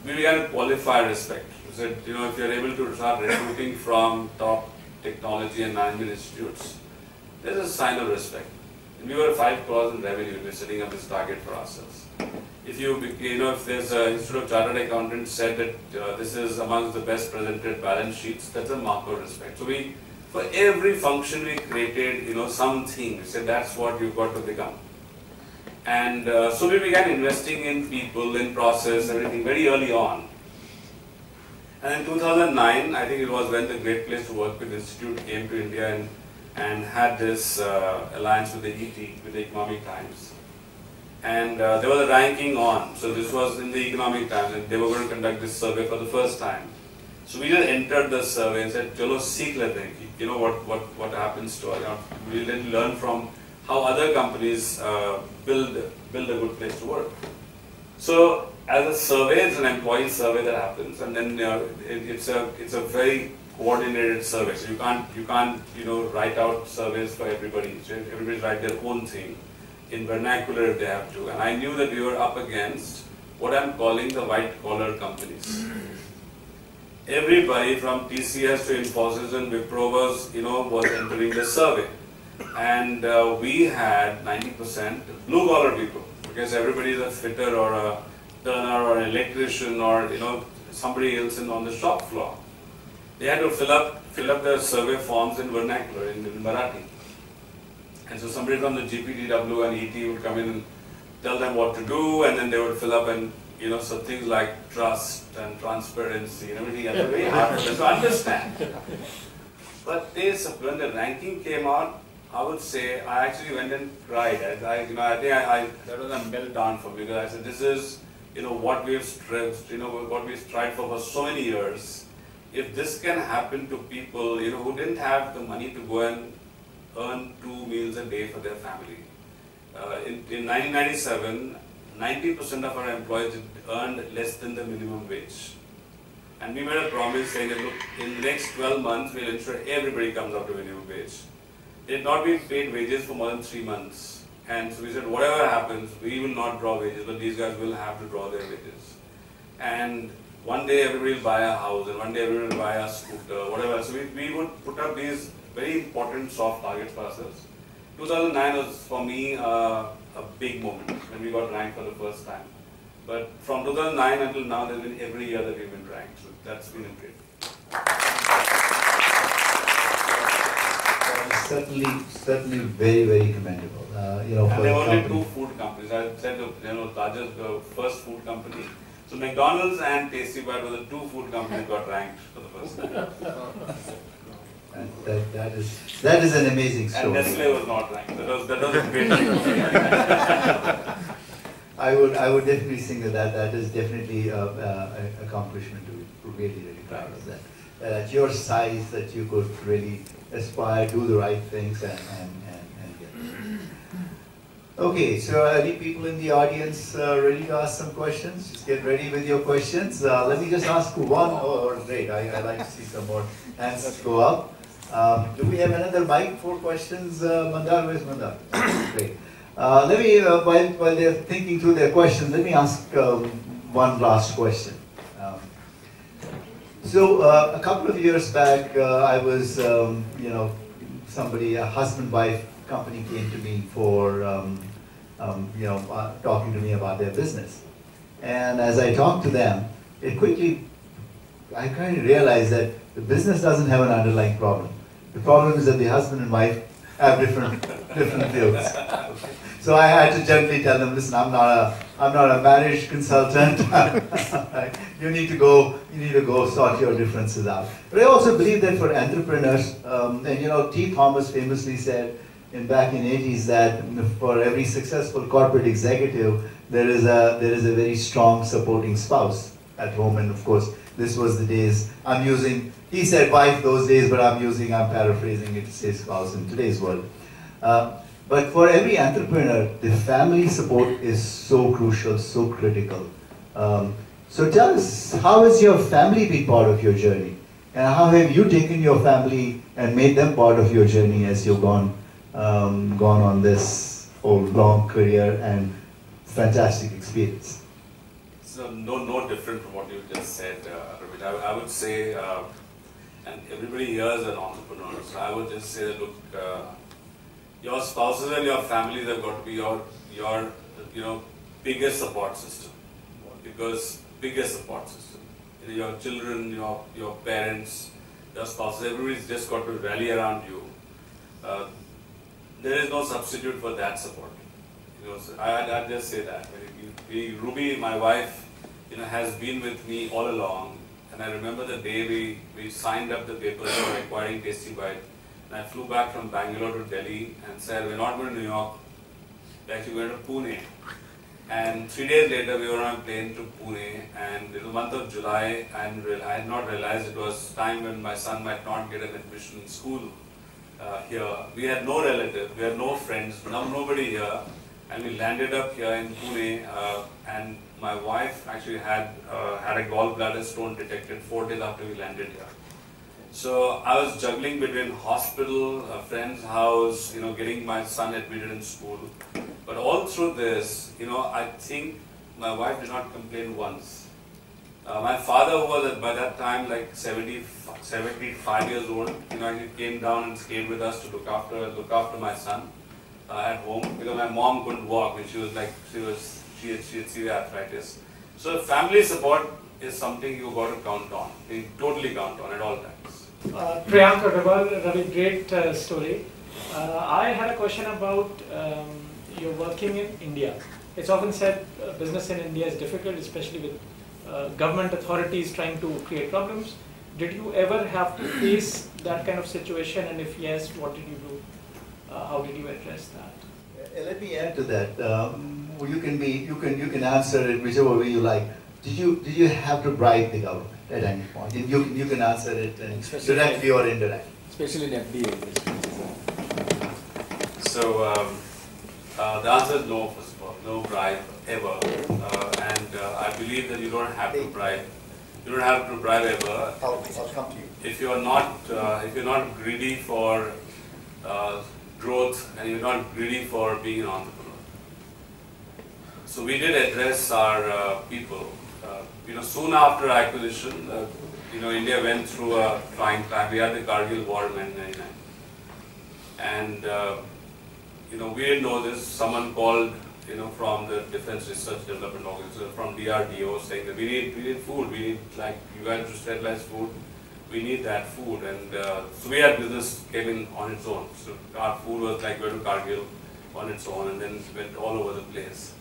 we began to qualify respect. We said, if you're able to start recruiting from top technology and management institutes, there's a sign of respect. And we were 5 crores in revenue. We were setting up this target for ourselves. If if there's an Institute of Chartered Accountants said that this is amongst the best presented balance sheets, that's a mark of respect. So for every function we created, something. We said that's what you've got to become. And so we began investing in people, in process, everything very early on. And in 2009, I think it was when the Great Place to Work with Institute came to India and had this alliance with the ET, with the Economic Times. And there was a ranking on, so this was in the Economic Times, and they were going to conduct this survey for the first time. So we just entered the survey and said, "Chalo, seek lete hain." What happens to us? We then learn from how other companies build a good place to work. So as a survey, it's an employee survey that happens, and then it's a very coordinated survey. So you can't write out surveys for everybody. So everybody write their own thing in vernacular if they have to. And I knew that we were up against what I'm calling the white collar companies. Everybody from TCS to Infosys and Wipro was entering the survey. And we had 90% blue collar people, because everybody is a fitter or a turner or an electrician or somebody else on the shop floor. They had to fill up their survey forms in vernacular, in Marathi. And so somebody from the GPTW and ET would come in and tell them what to do, and then they would fill up, and so things like trust and transparency and everything else are very hard for them to understand. But when the ranking came out, I would say I actually went and cried. I think that was a meltdown for me, because I said, this is what we've strived, what we've strived for so many years. If this can happen to people who didn't have the money to go and earn 2 meals a day for their family. In 1997, 90% of our employees earned less than the minimum wage. And we made a promise saying that, look, in the next 12 months, we'll ensure everybody comes up to minimum wage. They had not been paid wages for more than 3 months. And so we said, whatever happens, we will not draw wages, but these guys will have to draw their wages. And one day everybody will buy a house, and one day everybody will buy a scooter, whatever. So we would put up these very important soft targets for ourselves. 2009 was for me a big moment when we got ranked for the first time. But from 2009 until now, there's been every year that we've been ranked. So that's been great. Certainly very, very commendable. And there were only 2 food companies. I said the first food company. So McDonald's and Tasty Bite were the 2 food companies that got ranked for the first time. That is an amazing story. And Nestle was not ranked. That was a great. I would definitely think that is definitely an accomplishment to be really proud of that. At your size, that you could really aspire, do the right things, and get it. Okay, so any people in the audience ready to ask some questions? Just get ready with your questions. Let me just ask one. Oh, great! I like to see some more hands go up. Do we have another mic for questions? Mandar, where's Mandar? Great. Let me, while they're thinking through their questions, let me ask one last question. So a couple of years back, I was, a husband-wife company came to me for, talking to me about their business. And as I talked to them, I kind of realized that the business doesn't have an underlying problem. The problem is that the husband and wife have different fields. So So I had to gently tell them, listen, I'm not a marriage consultant. Right? You need to go sort your differences out. But I also believe that for entrepreneurs, and you know, T. Thomas famously said back in 80s that for every successful corporate executive, there is a very strong supporting spouse at home. And of course, this was the days he said wife those days, but I'm paraphrasing it to say spouse in today's world. But for every entrepreneur, the family support is so crucial, so critical. So tell us, how has your family been part of your journey? And how have you taken your family and made them part of your journey as you've gone on this whole long career and fantastic experience? So no different from what you just said, Ravi. I would say, and everybody here is an entrepreneur, so I would just say that, look, your spouses and your families have got to be your biggest support system. Because biggest support system. You know, your children, your parents, your spouses, everybody's just got to rally around you. There is no substitute for that support. You know, so I'd just say that. Ruby, my wife, has been with me all along. And I remember the day we signed up the papers for acquiring Tasty Bite. And I flew back from Bangalore to Delhi and said, we're not going to New York, we're actually going to Pune. And 3 days later, we were on a plane to Pune, and in the month of July, I had not realized it was time when my son might not get an admission in school here. We had no relative, we had no friends, nobody here, and we landed up here in Pune, and my wife actually had a gallbladder stone detected 4 days after we landed here. So I was juggling between hospital, a friend's house, getting my son admitted in school. But all through this, I think my wife did not complain once. My father, who was by that time like 75 years old, he came down and stayed with us to look after my son at home, because my mom couldn't walk when she had severe arthritis. So family support is something you got to count on. You totally count on at all times. Priyank or Ravi, great story. I had a question about you're working in India. It's often said business in India is difficult, especially with government authorities trying to create problems. Did you ever have to face that kind of situation? And if yes, what did you do? How did you address that? Let me add to that. You can answer it whichever way you like. Did you have to bribe the government at any point? You can answer it directly or indirectly. Especially in FDA. So the answer is no. First of all, no bribe ever, and I believe that you don't have to bribe. You don't have to bribe ever. I'll come to you. If you're not greedy for growth, and you're not greedy for being an entrepreneur. So we did address our people. Soon after acquisition, India went through a trying time. We had the Kargil War in 1999, and we didn't know this. Someone called, from the Defense Research Development Organization, from DRDO, saying that we need food. We need, like, you guys to sterilize food. We need that food, and so we had business came in on its own. So our food was like going to Kargil on its own, and then went all over the place.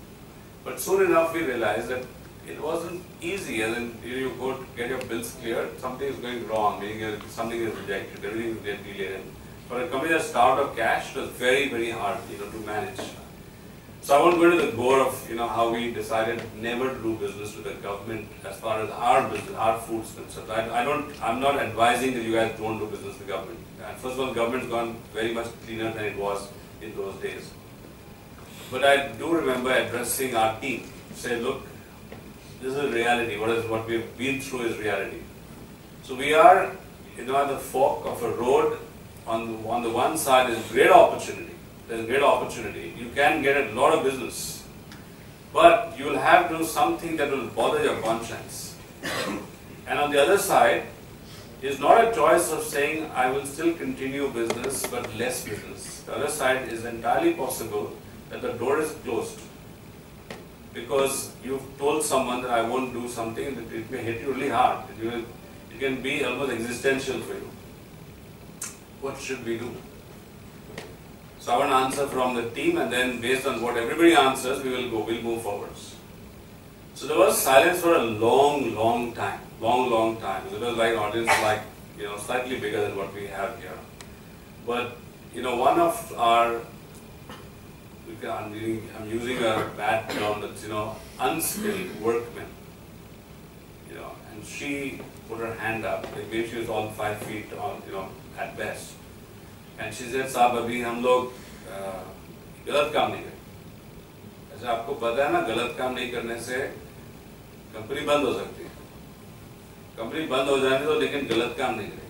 But soon enough, we realized that it wasn't easy. And then you go to get your bills cleared, something is going wrong, meaning something is rejected, everything is getting delayed. And for a company that's starved of cash, it was very, very hard, to manage. So I won't go into the gore of, how we decided never to do business with the government as far as our business, our food is concerned. I'm not advising that you guys don't do business with the government. And first of all, the government's gone very much cleaner than it was in those days. But I do remember addressing our team, say, look, this is reality. What we've been through is reality. So we are, at the fork of a road. On the one side is great opportunity. There's great opportunity. You can get a lot of business, but you will have to do something that will bother your conscience. And on the other side is not a choice of saying I will still continue business but less business. The other side is entirely possible that the door is closed because you've told someone that I won't do something that it may hit you really hard. It can be almost existential for you. What should we do? So I want an answer from the team, and then based on what everybody answers, we'll move forwards. So there was silence for a long time. Long time. It was like an audience like, slightly bigger than what we have here. But, one of our, I'm using a bad term, that's, unskilled workmen, and she put her hand up, like maybe she was all 5 feet on, at best. And she said, "Saab, abhi hum log galat kaam nahi kare." ऐसा आपको पता है ना, गलत काम नहीं करने से कंपनी बंद हो सकती है. कंपनी बंद हो जाने दो, लेकिन गलत काम नहीं करेगी.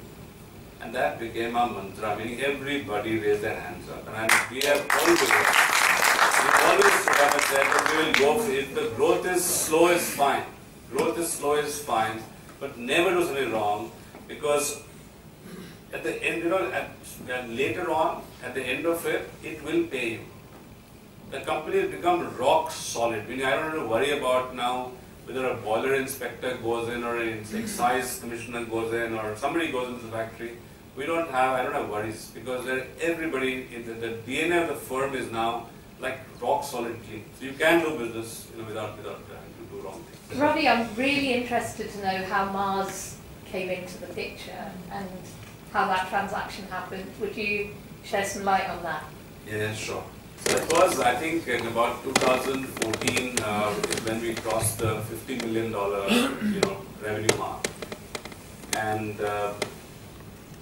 And that became our mantra, meaning everybody raised their hands up. And we have always stood up and said that we will go, if the growth is slow, is fine. Growth is slow, is fine, but never do something wrong, because at the end, later on, at the end of it, it will pay you. The company has become rock solid, meaning I don't have to worry about now whether a boiler inspector goes in, or an excise commissioner goes in, or somebody goes into the factory. I don't have worries, because everybody, the DNA of the firm is now like rock solid clean. So you can do business without having to do wrong things. Ravi, I'm really interested to know how Mars came into the picture and how that transaction happened. Would you shed some light on that? Yeah, sure. So it was, I think, in about 2014 when we crossed the $50 million revenue mark, and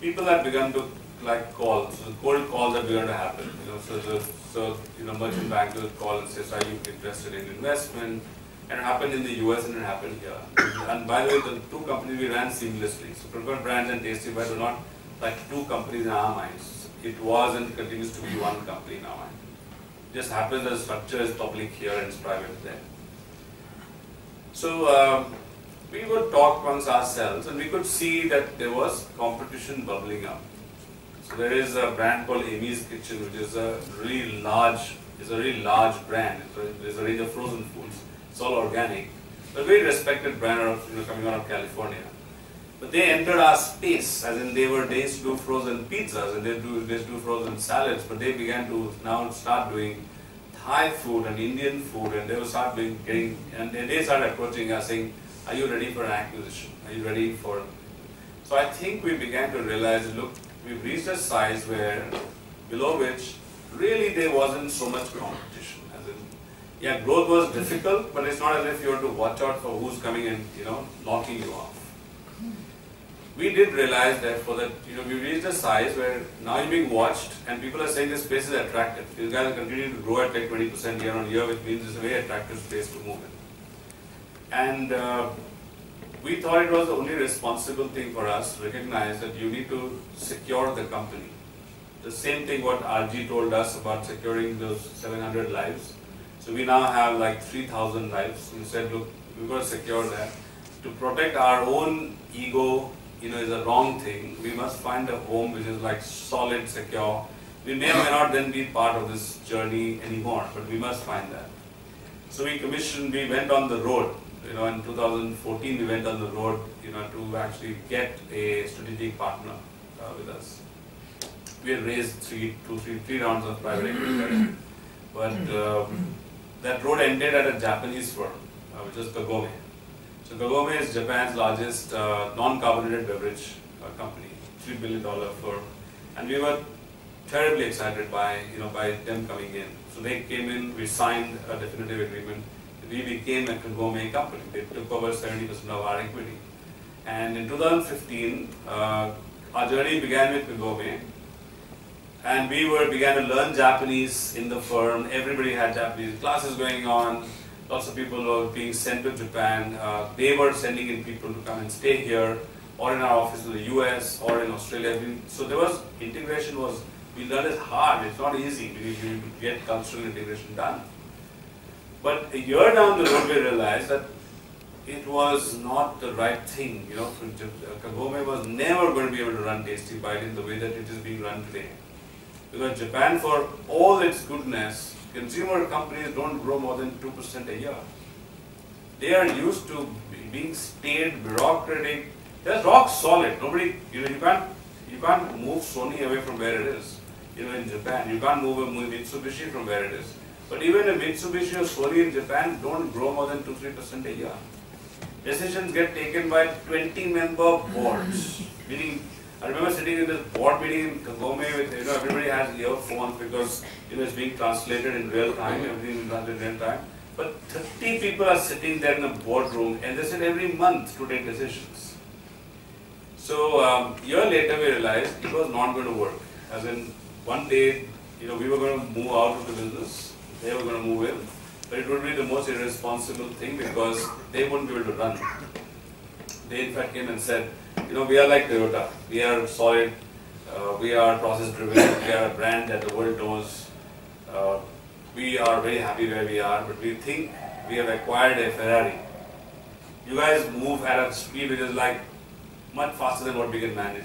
people had begun to call. So cold calls had begun to happen. So merchant bankers would call and say, "Are you interested in investment?" And it happened in the US and it happened here. And by the way, the two companies we ran seamlessly. So Preferred Brands and Tasty Bites were not like two companies in our minds. It was and continues to be one company in our mind. It just happens that the structure is public here and it's private there. So we would talk amongst ourselves, and we could see that there was competition bubbling up. So there is a brand called Amy's Kitchen, which is a really large brand. There's a range of frozen foods. It's all organic, but a very respected brand coming out of California. But they entered our space, as in they used to do frozen pizzas and they used to do frozen salads, but they began to now start doing Thai food and Indian food, and they started approaching us saying, "Are you ready for an acquisition? Are you ready for?" So I think we began to realize, look, we've reached a size below which really there wasn't so much competition. As in, yeah, growth was difficult, but it's not as if you have to watch out for who's coming and knocking you off. We did realize that we reached a size where now you're being watched and people are saying this space is attractive. These guys are continuing to grow at like 20% year on year, which means it's a very attractive space to move in. And we thought it was the only responsible thing for us to recognize that you need to secure the company. The same thing what RG told us about securing those 700 lives. So we now have like 3,000 lives. We said, look, we've got to secure that. To protect our own ego, is a wrong thing. We must find a home which is like solid, secure. We may or may not then be part of this journey anymore, but we must find that. So we went on the road. In 2014 we went on the road, to actually get a strategic partner with us. We had raised three rounds of private equity, but that road ended at a Japanese firm, which is Kagome. So Kagome is Japan's largest non-carbonated beverage company, $3 billion firm, and we were terribly excited by them coming in. So they came in, we signed a definitive agreement. We became a Kagome company. They took over 70% of our equity. And in 2015, our journey began with Kagome, and we began to learn Japanese in the firm. Everybody had Japanese classes going on. Lots of people were being sent to Japan. They were sending in people to come and stay here, or in our office in the US, or in Australia. So there was integration. We learned it hard. It's not easy to get cultural integration done. But a year down the road, we realized that it was not the right thing. Kagome was never going to be able to run Tasty Bite in the way that it is being run today. Because Japan, for all its goodness, consumer companies don't grow more than 2% a year. They are used to being staid, bureaucratic. They're rock solid. Nobody, you can't move Sony away from where it is. in Japan. You can't move a Mitsubishi from where it is. But even a Mitsubishi or Sony in Japan don't grow more than 2-3% a year. Decisions get taken by 20-member boards. Meaning, I remember sitting in this board meeting in Kagome with, everybody has earphones because, it's being translated in real time, everything is translated in real time. But 30 people are sitting there in a boardroom and they sit every month to take decisions. So, a year later we realized it was not going to work. As in, one day, we were going to move out of the business, they were going to move in, but it would be the most irresponsible thing because they wouldn't be able to run. They in fact came and said, we are like Toyota, we are solid, we are process driven, we are a brand that the world knows, we are very happy where we are, but we think we have acquired a Ferrari. You guys move at a speed which is like much faster than what we can manage.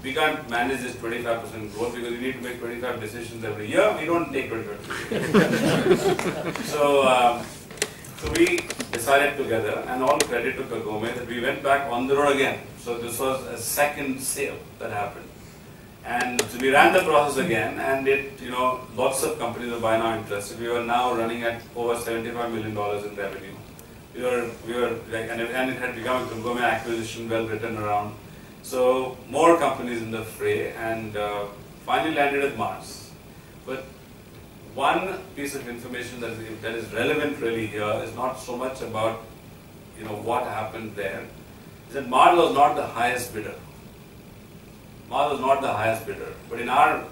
We can't manage this 25% growth because we need to make 25 decisions every year. We don't take 25 decisions. So we decided together, and all credit to Kagome, that we went back on the road again. So this was a second sale that happened. And so we ran the process again, and lots of companies were by now interested. We were now running at over $75 million in revenue. We were like, and it had become a Kagome acquisition, well written around. So more companies in the fray, and finally landed at Mars. But one piece of information that is relevant really here is not so much about what happened there. Is that Mars was not the highest bidder. Mars was not the highest bidder, but in our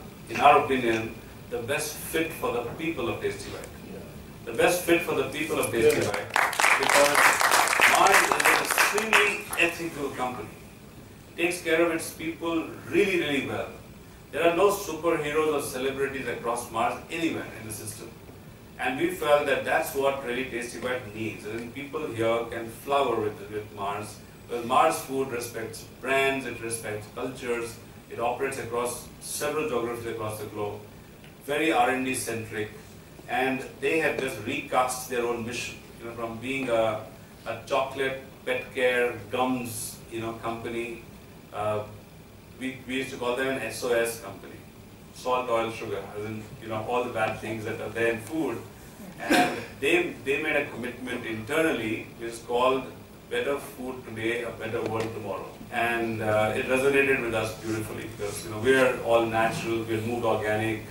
opinion, the best fit for the people of Tasty Bite. Yeah. The best fit for the people of Tasty Bite, because Mars is an extremely ethical company. Takes care of its people really, really well. There are no superheroes or celebrities across Mars anywhere in the system. And we felt that that's what really Tasty Bite needs. And people here can flower with Mars. Because Mars food respects brands, it respects cultures, it operates across several geographies across the globe. Very R&D centric. And they have just recast their own mission. From being a chocolate, pet care, gums, company. We used to call them an SOS company, salt, oil, sugar, as in all the bad things that are there in food. And they made a commitment internally which is called better food today, a better world tomorrow. And it resonated with us beautifully because we are all natural, we have moved organic,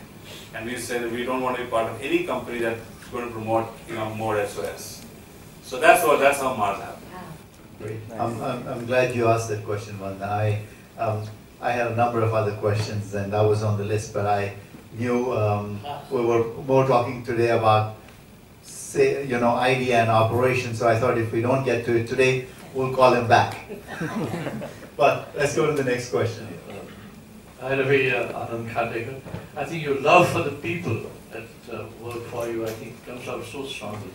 and we said we don't want to be part of any company that's going to promote more SOS. So that's how Mars happened. Great. I'm glad you asked that question, Vanda. I had a number of other questions and that was on the list, but I knew we were more talking today about idea and operation, so I thought if we don't get to it today, we'll call him back. But let's go to the next question. Hi Ravi, Anand Khandekar. I think your love for the people that work for you, I think comes out so strongly.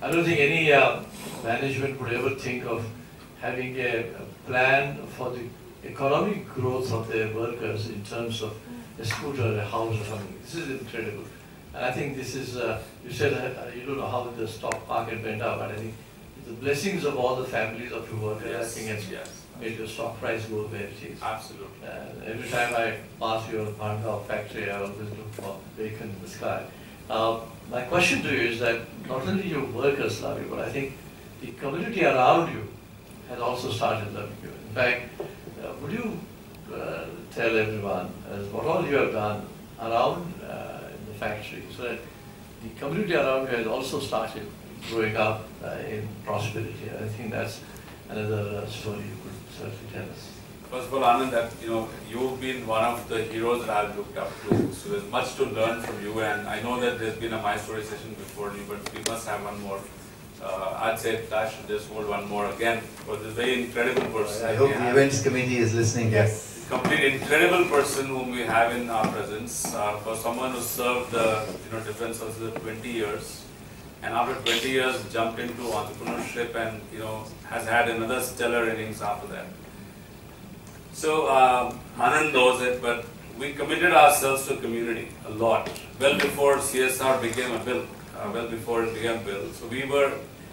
I don't think any management would ever think of having a plan for the economic growth of their workers in terms of a scooter, a house or something. This is incredible. And I think this is, you said you don't know how the stock market went up, but I think the blessings of all the families of your workers, yes, I think it's made your stock price go where it is. Absolutely. Every time I pass your Bandhav factory, I always look for bacon in the sky. My question to you is that not only your workers love you, but I think the community around you has also started loving you. In fact, would you tell everyone what all you have done around in the factory so that the community around you has also started growing up in prosperity? I think that's another story you could certainly tell us. First of all, Anand, that you've been one of the heroes that I've looked up to. So there's much to learn from you, and I know that there's been a My Story session before you, but we must have one more. I'd say Tash should just hold one more again for this very incredible person. I hope the events committee is listening. Yes. Complete incredible person whom we have in our presence. For someone who served the defense forces for 20 years, and after 20 years jumped into entrepreneurship and has had another stellar innings after that. So Anand knows it, but we committed ourselves to community a lot, well before CSR became a bill, well before it became a bill. So we were,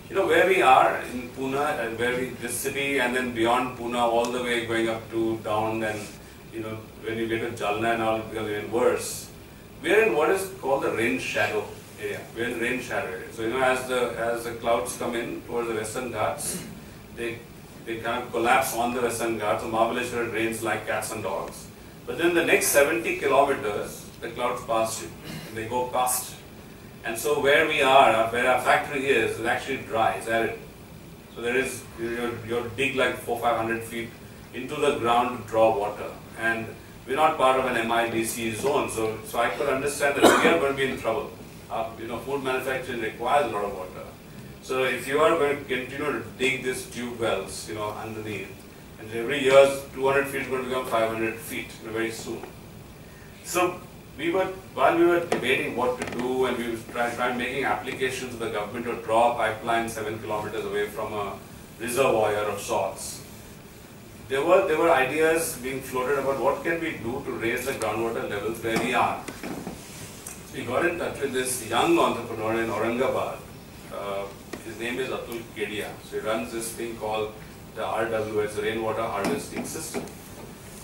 where we are in Pune, this city, and then beyond Pune, all the way going up to down, and when you get to Jalna and all, it becomes even worse. We are in what is called the rain shadow area. We are in rain shadow area. So as the clouds come in towards the Western Ghats, they kind of collapse on the Western Ghats. So Mahabaleshwar it rains like cats and dogs. But then the next 70 kilometers, the clouds pass you. And they go past. And so where we are, where our factory is actually dry, it's arid. So there is, you dig like 400-500 feet into the ground to draw water. And we're not part of an MIDC zone, so I could understand that we are going to be in trouble. Food manufacturing requires a lot of water. So if you are going to continue to dig these tube wells, underneath, and every year 200 feet is going to become 500 feet very soon. So while we were debating what to do, and we were trying making applications to the government to draw a pipeline 7 kilometers away from a reservoir of sorts, there were ideas being floated about what can we do to raise the groundwater levels where we are. So we got in touch with this young entrepreneur in Aurangabad. His name is Atul Kedia. So he runs this thing called the RWS, the Rainwater Harvesting System.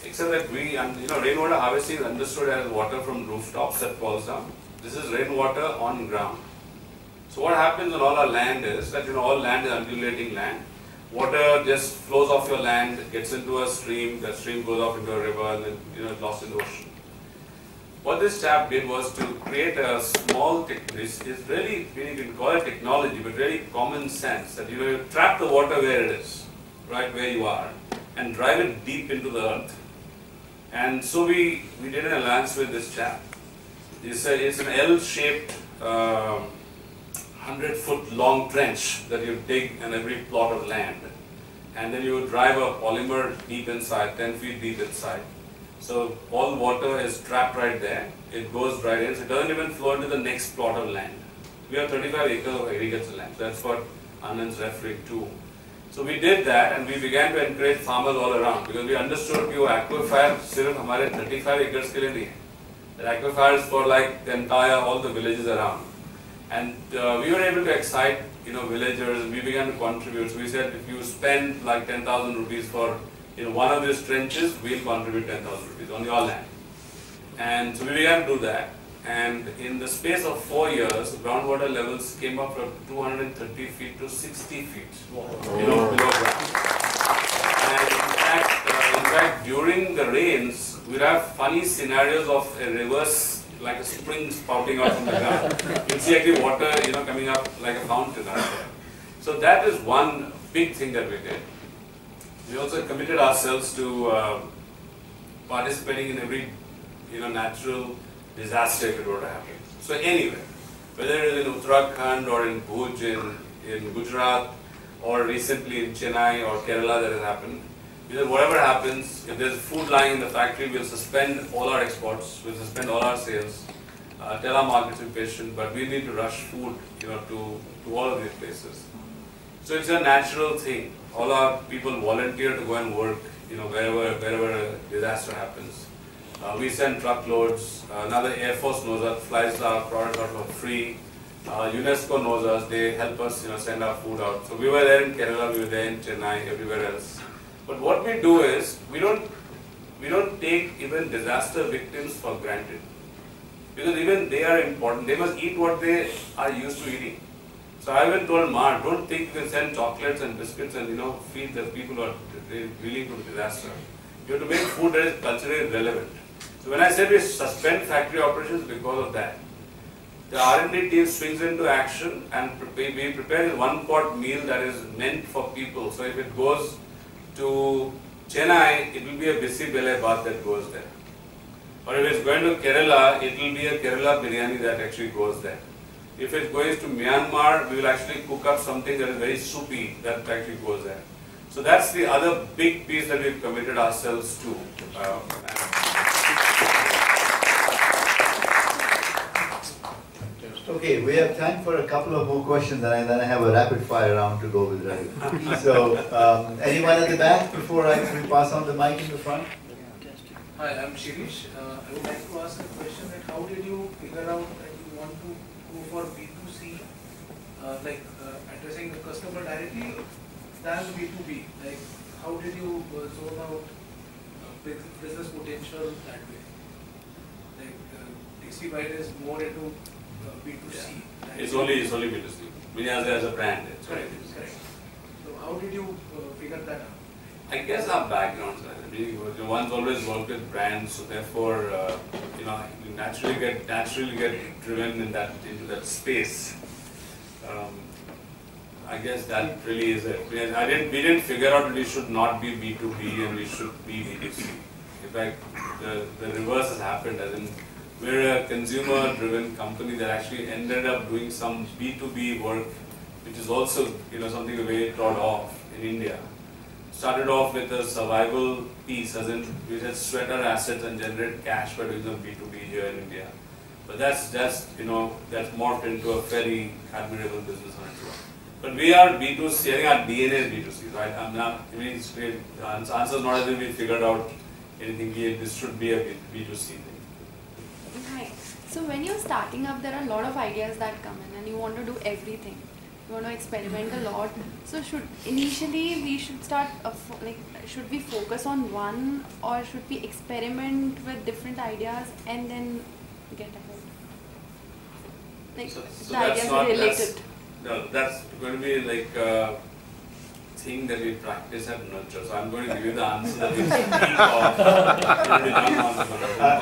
Except that rainwater harvesting is understood as water from rooftops that falls down. This is rainwater on ground. So what happens on all our land is that all land is undulating land. Water just flows off your land, gets into a stream, that stream goes off into a river, and then it's lost in the ocean. What this chap did was to create a small this is really, you can call it technology, but really common sense that you trap the water where it is, right where you are, and drive it deep into the earth. And so we did an alliance with this chap. It's an L-shaped 100-foot long trench that you dig in every plot of land. And then you drive a polymer deep inside, 10 feet deep inside. So all water is trapped right there. It goes right in, so it doesn't even flow into the next plot of land. We have 35 acres of agricultural land. That's what Anand's referring to. So we did that, and we began to encourage farmers all around, because we understood कि वो aquifer सिर्फ हमारे 35 acres के लिए नहीं है. The aquifer is for like the entire, all the villages around. And we were able to excite villagers, and we began to contribute. So we said, if you spend like 10,000 rupees for one of these trenches, we'll contribute 10,000 rupees on your land. And so we began to do that. And in the space of 4 years, groundwater levels came up from 230 feet to 60 feet below ground. And in fact, during the rains, we'd have funny scenarios of a reverse, like a spring spouting out from the ground. You'll see actually water coming up like a fountain out there. So that is one big thing that we did. We also committed ourselves to participating in every natural disaster if it were to happen. So anywhere, whether it is in Uttarakhand or in Bhuj, in Gujarat, or recently in Chennai or Kerala that has happened, whatever happens, if there's food lying in the factory, we'll suspend all our exports, we'll suspend all our sales, tell our markets to be patient, but we need to rush food to all of these places. So it's a natural thing. All our people volunteer to go and work wherever a disaster happens. We send truckloads. Now the Air Force knows us, flies our product out for free. UNESCO knows us, they help us send our food out. So we were there in Kerala, we were there in Chennai, everywhere else. But what we do is, we don't take even disaster victims for granted. Because even they are important. They must eat what they are used to eating. So I even told Ma, don't think you can send chocolates and biscuits and feed the people who are reeling from disaster. You have to make food that is culturally relevant. So when I said we suspend factory operations, because of that. The R&D team swings into action, and we prepare a one-pot meal that is meant for people. So if it goes to Chennai, it will be a bisi bele baat that goes there. Or if it's going to Kerala, it will be a Kerala biryani that actually goes there. If it goes to Myanmar, we will actually cook up something that is very soupy that actually goes there. So that's the other big piece that we've committed ourselves to. Okay, we have time for a couple of more questions, and then I have a rapid fire round to go with Ravi. So, anyone at the back before I pass on the mic in the front? Hi, I'm Shirish. I would like to ask a question that how did you figure out that you want to go for B2C, addressing the customer directly than B2B? Like, how did you zone out business potential that way? Like, TC Bite is more into B2C. Yeah. It's only B2C. Meaning as a brand. It's Correct. So how did you figure that out? I guess our backgrounds. One's always worked with brands, so therefore, you naturally get driven into that space. I guess that really is it. We didn't figure out that we should not be B2B and we should be B2C. In fact, the reverse has happened. As in, we're a consumer-driven company that actually ended up doing some B2B work, which is also something we very proud of in India. Started off with a survival piece, as in we just sweat our assets and generate cash by doing some B2B here in India. But that's morphed into a very admirable business on its own. But we are B2C. I think our DNA is B2C, right? The answer is not as if we figured out anything. This should be a B2C thing. Hi. So when you're starting up, there are a lot of ideas that come in, and you want to do everything. You want to experiment a lot. So initially we should start should we focus on one, or should we experiment with different ideas and then get ahead? So the ideas are related. That's going to be like a thing that we practice at Nurture. So I'm going to give you the answer that we speak of.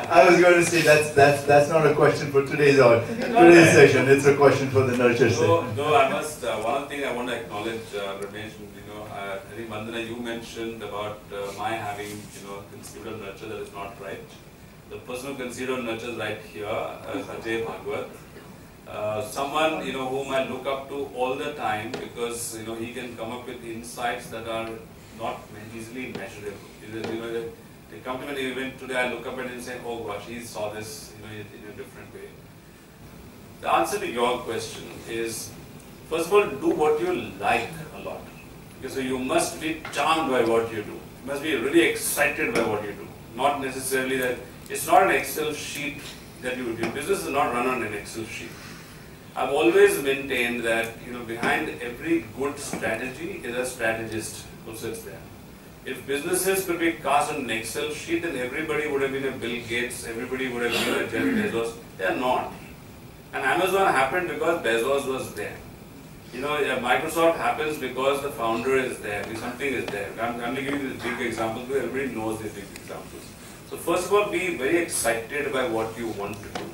I was going to say that's not a question for today's session. It's a question for the Nurture session. No, I must. One thing I want to acknowledge, Ramesh. I think Vandana, you mentioned about my having conceived of Nurture that is not right. The person who conceived of Nurture is right here, Ajay Bhagwat. Someone whom I look up to all the time, because he can come up with insights that are not easily measurable. They come to an event today, I look up at him and say, oh gosh, he saw this in a different way. The answer to your question is, first of all, do what you like a lot. So you must be charmed by what you do. You must be really excited by what you do. Not necessarily that it's not an Excel sheet that you do. Business is not run on an Excel sheet. I've always maintained that behind every good strategy is a strategist who sits there. If businesses could be cast on an Excel sheet, then everybody would have been a Bill Gates, everybody would have been a Jeff Bezos. They are not. And Amazon happened because Bezos was there. Microsoft happens because the founder is there, something is there. I'm going to give you this big example because everybody knows these big examples. So first of all, be very excited by what you want to do.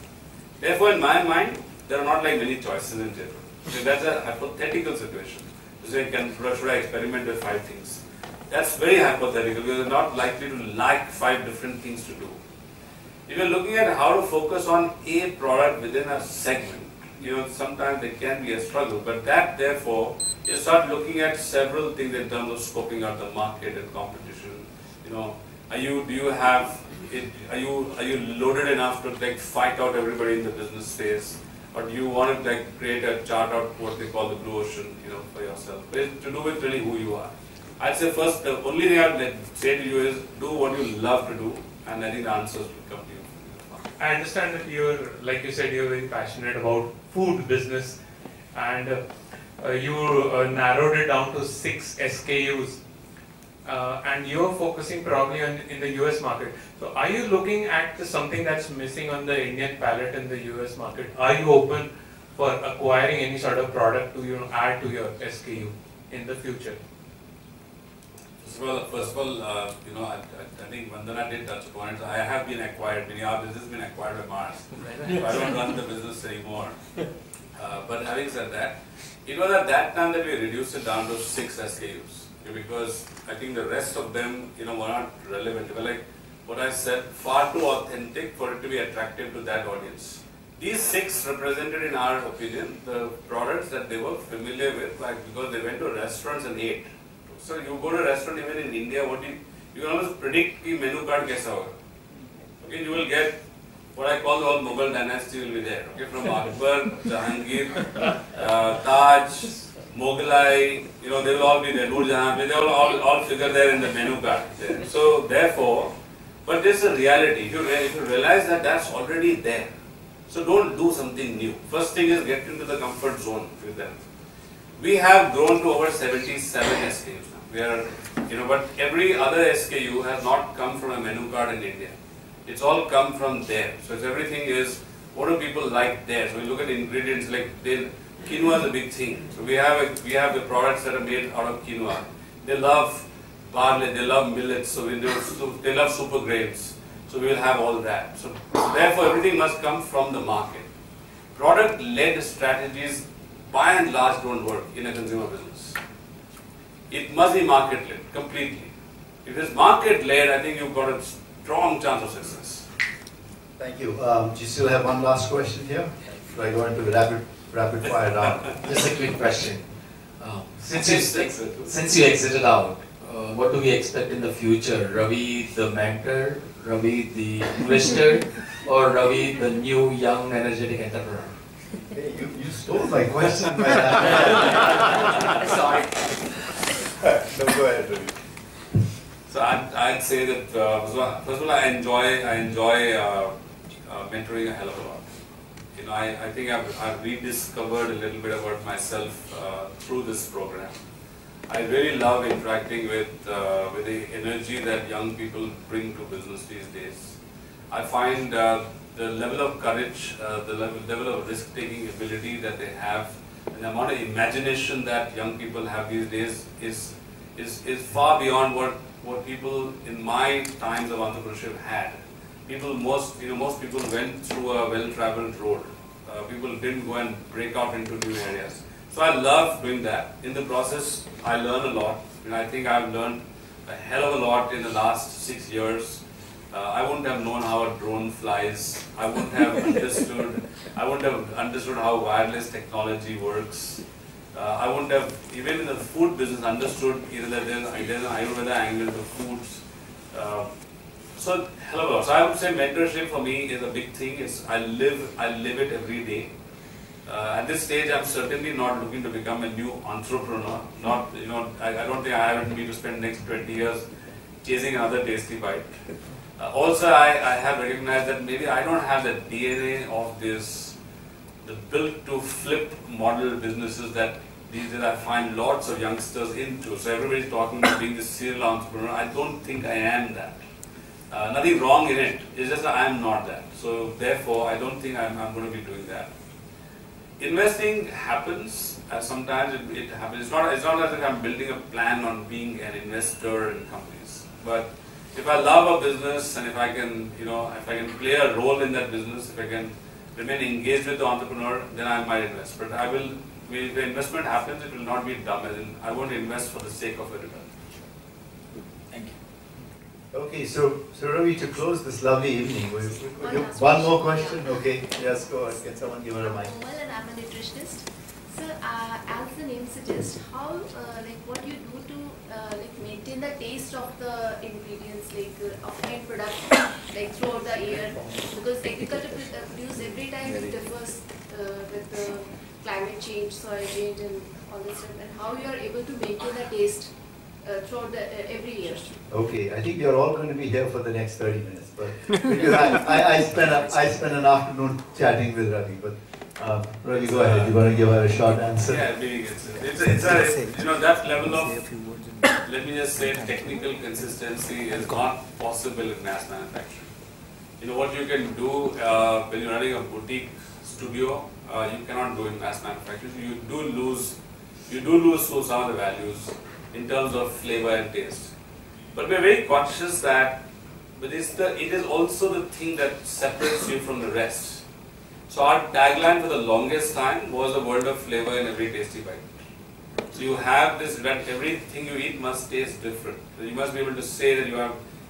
Therefore, in my mind, there are not like many choices in general. Okay, that's a hypothetical situation. You say, should I experiment with 5 things? That's very hypothetical because you're not likely to like 5 different things to do. If you're looking at how to focus on a product within a segment, sometimes there can be a struggle, but that therefore, you start looking at several things in terms of scoping out the market and competition. Are you loaded enough to fight out everybody in the business space, or do you want to create a chart out what they call the blue ocean, for yourself? It's to do with really who you are. I'd say first, the only thing I'd say to you is do what you love to do, and I think the answers will come to you. I understand that like you said, you're very passionate about food business, and you narrowed it down to 6 SKUs, and you're focusing probably in the US market. So are you looking at something that's missing on the Indian palate in the US market? Are you open for acquiring any sort of product to add to your SKU in the future? First of all, I think Vandana did touch upon it. I have been acquired. Our business has been acquired by Mars. So I don't run the business anymore. But having said that, it was at that time that we reduced it down to 6 SKUs. Because I think the rest of them, were not relevant. They were like what I said, far too authentic for it to be attractive to that audience. These 6 represented, in our opinion, the products that they were familiar with, because they went to restaurants and ate. So you go to a restaurant even in India, you can almost predict the menu card kaisa hoga. Okay, you will get what I call the whole Mughal dynasty will be there. Okay, from Akbar, Jahangir, Taj, Mughlai, they will all be there. Noor Jahan, they will all figure there in the menu card there. So therefore, but this is a reality. If you realize that that's already there, so don't do something new. First thing is get into the comfort zone with them. We have grown to over 77 SKUs now. We are, but every other SKU has not come from a menu card in India. It's all come from there. So everything is What do people like there? So we look at the ingredients like quinoa is a big thing. So we have the products that are made out of quinoa. They love barley, they love millets, so they love super grains. So we will have all that. So therefore everything must come from the market. Product-led strategies by and large don't work in a consumer business. It must be market-led completely. If it's market-led, I think you've got a strong chance of success. Thank you. Do you still have one last question here? Should I go into the rapid fire round? Just a quick question. Since you exited out, what do we expect in the future? Ravi the mentor, Ravi the investor, or Ravi the new young energetic entrepreneur? Hey, you stole my question, man. Sorry. No, go ahead, Ravi. So I'd say that first of all, I enjoy mentoring a hell of a lot. You know, I think I've rediscovered a little bit about myself through this program. I really love interacting with the energy that young people bring to business these days. I find the level of courage, the level of risk-taking ability that they have, and the amount of imagination that young people have these days is far beyond what people in my times of entrepreneurship had. Most people went through a well-traveled road. People didn't go and break out into new areas. So I love doing that. In the process, I learn a lot. I think I've learned a hell of a lot in the last 6 years. I wouldn't have known how a drone flies. I wouldn't have understood how wireless technology works. I wouldn't have, even in the food business, understood either that there's an Ayurveda angle to foods. So hell of a lot. So I would say mentorship for me is a big thing. I live it every day. At this stage, I'm certainly not looking to become a new entrepreneur. I don't think I have it in me to spend the next 20 years chasing another tasty bite. Also, I have recognized that maybe I don't have the DNA of the built to flip model businesses that these days I find lots of youngsters into. So everybody's talking about being the serial entrepreneur. I don't think I am that. Nothing wrong in it. It's just that I'm not that. So therefore, I don't think I'm going to be doing that. Investing happens. Sometimes it happens. It's not as if I'm building a plan on being an investor in companies. But if I love a business and if I can play a role in that business, if I can remain engaged with the entrepreneur, then I might invest. But if the investment happens, it will not be dumb. As in, I won't invest for the sake of a return. Thank you. Okay, so Ravi, to close this lovely evening, one more question? Okay, yes, go ahead. Can someone give her a mic? And I'm a nutritionist. So, as the name suggests, how, what you do to maintain the taste of the ingredients, of end product, throughout the year, because agriculture produce every time it differs with the climate change, soil change, and all this stuff, and how you are able to maintain the taste throughout every year. Okay, I think you're all going to be here for the next 30 minutes. But I spent an afternoon chatting with Ravi. But Ravi, go ahead. You want to give her a short answer? Yeah, it's that level of, let me just say, technical consistency is not possible in mass manufacturing. What you can do when you're running a boutique studio, you cannot do in mass manufacturing. You do lose some of the values in terms of flavor and taste. But we're very conscious that it is also the thing that separates you from the rest. So our tagline for the longest time was a world of flavor in every tasty bite. So you have this, that everything you eat must taste different. So you must be able to say that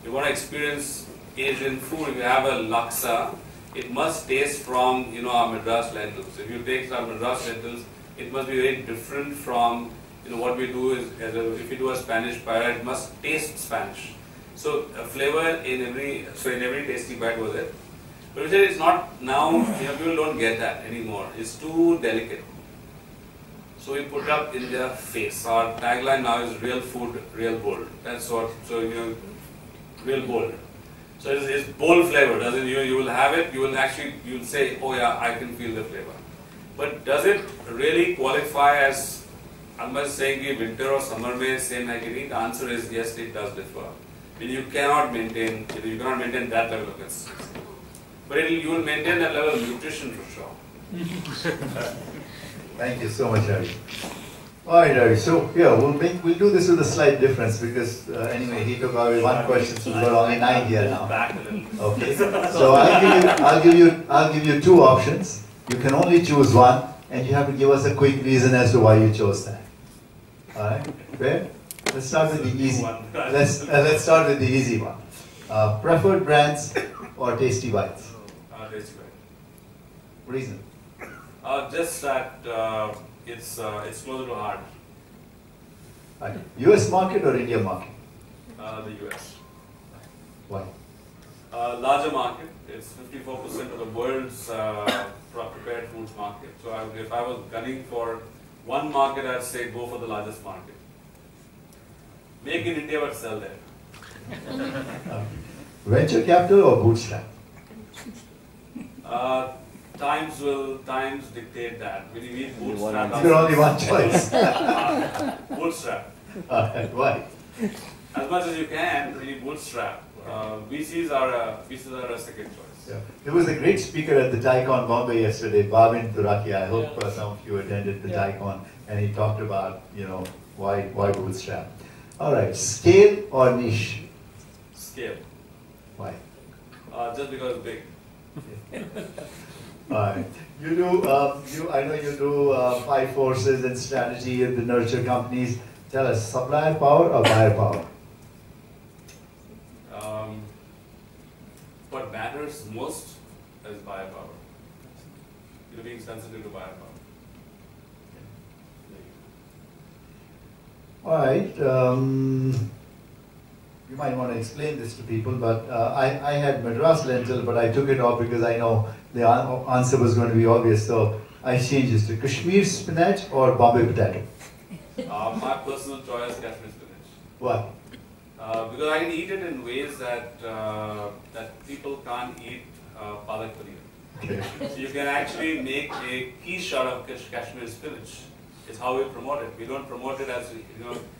you want to experience Asian food. If you have a laksa, it must taste from our Madras lentils. If you take our Madras lentils, it must be very different from what we do is, if we do a Spanish paella, it must taste Spanish. So a flavor in every tasty bite was it. But we said it's not now, people don't get that anymore. It's too delicate. So we put up in their face. Our tagline now is real food, real bold. That's what, real bold. So it's bold flavor. Doesn't you will have it, you'll say, oh yeah, I can feel the flavor. But does it really qualify as, I'm not saying winter or summer may same like it? The answer is yes, it does differ. You cannot maintain that level of consistency. But you will maintain that level of nutrition for sure. Thank you so much, Ravi. All right, Ravi. So yeah, we'll do this with a slight difference because anyway, he took away one question, so we've got only 9 here now. Back a little. Okay. So I'll give you 2 options. You can only choose one, and you have to give us a quick reason as to why you chose that. All right. Fair? Let's start with the easy. Let's start with the easy one. Preferred brands or tasty bites? Tasty bite. Reason? Just that it's closer to heart. Right. US market or India market? The US. Why? Larger market. It's 54% of the world's prepared foods market. So if I was gunning for one market, I'd say go for the largest market. Make in India but sell there. Venture capital or bootstrap? Times dictate that. We need bootstrap. You've got only one choice. Bootstrap. Why? As much as you can, we need bootstrap. VCs are a second choice. Yeah. There was a great speaker at the TiECon Bombay yesterday, Bhavin Turakia. I hope some of you attended the TiECon, and he talked about why bootstrap. All right, scale or niche? Scale. Why? Just because it's big. All right. You do. I know you do 5 forces and strategy in the nurture companies. Tell us, supplier power or buyer power? What matters most is buyer power. You're being sensitive to buyer power. All right. You might want to explain this to people, but I had Madras lentil, but I took it off because I know the answer was going to be obvious. So I changed this to Kashmir spinach or Bombay potato. My personal choice, Kashmir spinach. Why? Because I can eat it in ways that people can't eat palak paneer. Okay. So you can actually make a quiche out of Kashmir spinach. It's how we promote it. We don't promote it as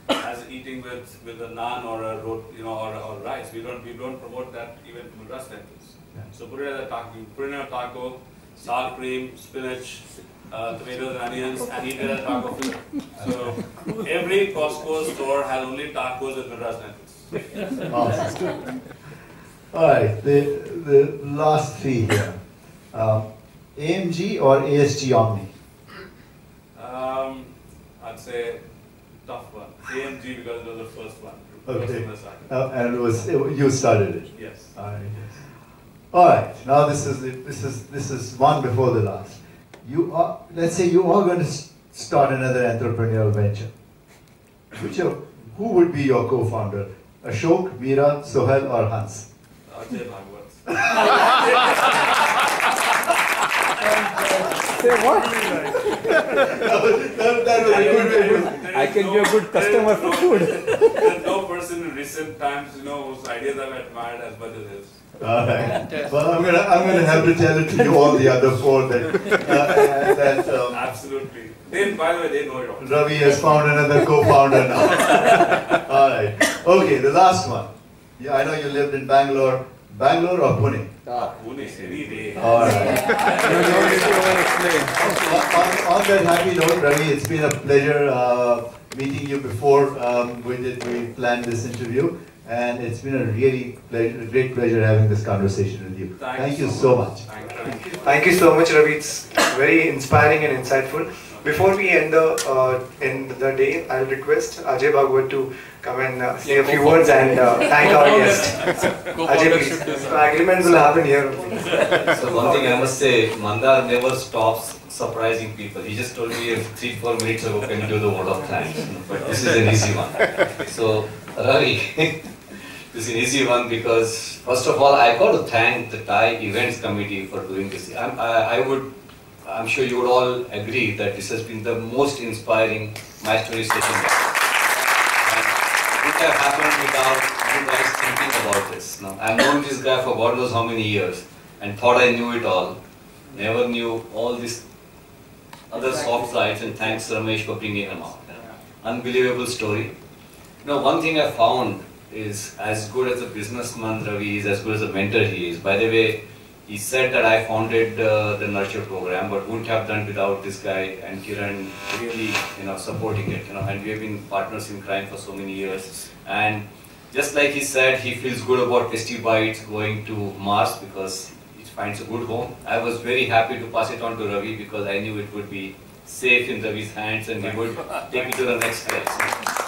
as eating with a naan or a or rice. We don't promote that even from Madras lentils. Yeah. So put it as a taco. Put it in a taco, sour cream, spinach, tomatoes and onions, and eat it as taco fillet. So every Costco store has only tacos with Madras lentils. Awesome. All right, the last 3 here. AMG or ASG Omni? I'd say tough one. AMG because it was the first one. Okay. And you started it. Yes. All right. All right. Now this is one before the last. Let's say you are going to start another entrepreneurial venture. Who would be your co-founder? Ashok, Meera, Sohel, or Hans? Ajay Bhagwat. Say what? That was a good way. I can be a good customer for food. There's no person in recent times, whose ideas I've admired as much as his. All right. Well, I'm gonna have to tell it to you all the other 4 that Absolutely. By the way, they know it all. Ravi has found another co-founder now. All right. Okay, the last one. Yeah, I know you lived in Bangalore. Bangalore or Pune? Pune, any day. All right. You don't need to explain. On that happy note, Ravi, it's been a pleasure meeting you before we planned this interview, and it's been a great pleasure having this conversation with you. Thank you so much. Thank you so much, Ravi. It's very inspiring and insightful. Before we end the day, I'll request Ajay Bhagwat to come and say a few words and thank our guest. Ajay, please. The agreement will happen here. So one thing I must say, Mandar never stops surprising people. He just told me 3-4 minutes ago, can you do the vote of thanks? But this is an easy one. So Ravi, this is an easy one because first of all, I got to thank the TiE Events Committee for doing this. I'm sure you would all agree that this has been the most inspiring My Story session. And it have happened without you guys thinking about this. Now, I've known this guy for God knows how many years and thought I knew it all. Never knew all these other soft sides, and thanks Ramesh for bringing them out. Unbelievable story. One thing I found is as good as a businessman Ravi is, as good as a mentor he is. By the way, He said that I founded the Nurture program, but wouldn't have done without this guy and Kiran really, supporting it. And we have been partners in crime for so many years. And just like he said, he feels good about Tasty Bites going to Mars because it finds a good home. I was very happy to pass it on to Ravi because I knew it would be safe in Ravi's hands and he would take it to the next place.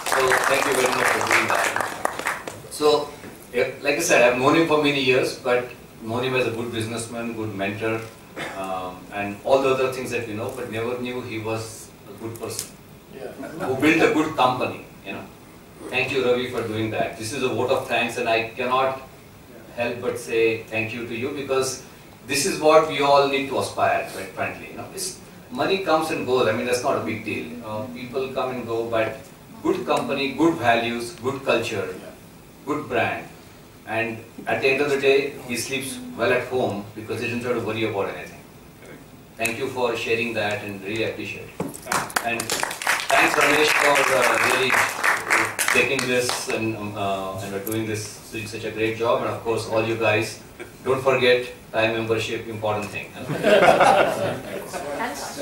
So thank you very much for doing that. So, like I said, I've known him for many years, but known him as a good businessman, good mentor, and all the other things that we know, but never knew he was a good person who built a good company. Thank you, Ravi, for doing that. This is a vote of thanks, and I cannot help but say thank you to you because this is what we all need to aspire, quite frankly. Money comes and goes. I mean, that's not a big deal. People come and go, but good company, good values, good culture, good brand. And at the end of the day, he sleeps well at home because he doesn't have to worry about anything. Thank you for sharing that and really appreciate it. And thanks Ramesh for really taking this and doing this such a great job. And of course, all you guys, don't forget TiE membership, important thing.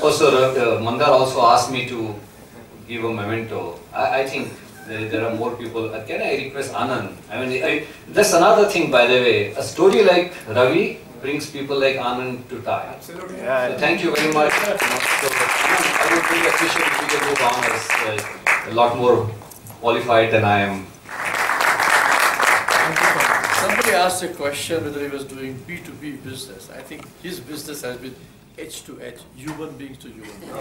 Also, Mandar also asked me to give a memento. I think there are more people. Can I request Anand? I mean, that's another thing, by the way. A story like Ravi brings people like Anand to TiE. Absolutely. So thank you very much. So, I would really appreciate if you can move on as a lot more qualified than I am. Somebody asked a question whether he was doing B2B business. I think his business has been edge to edge, human beings to human beings.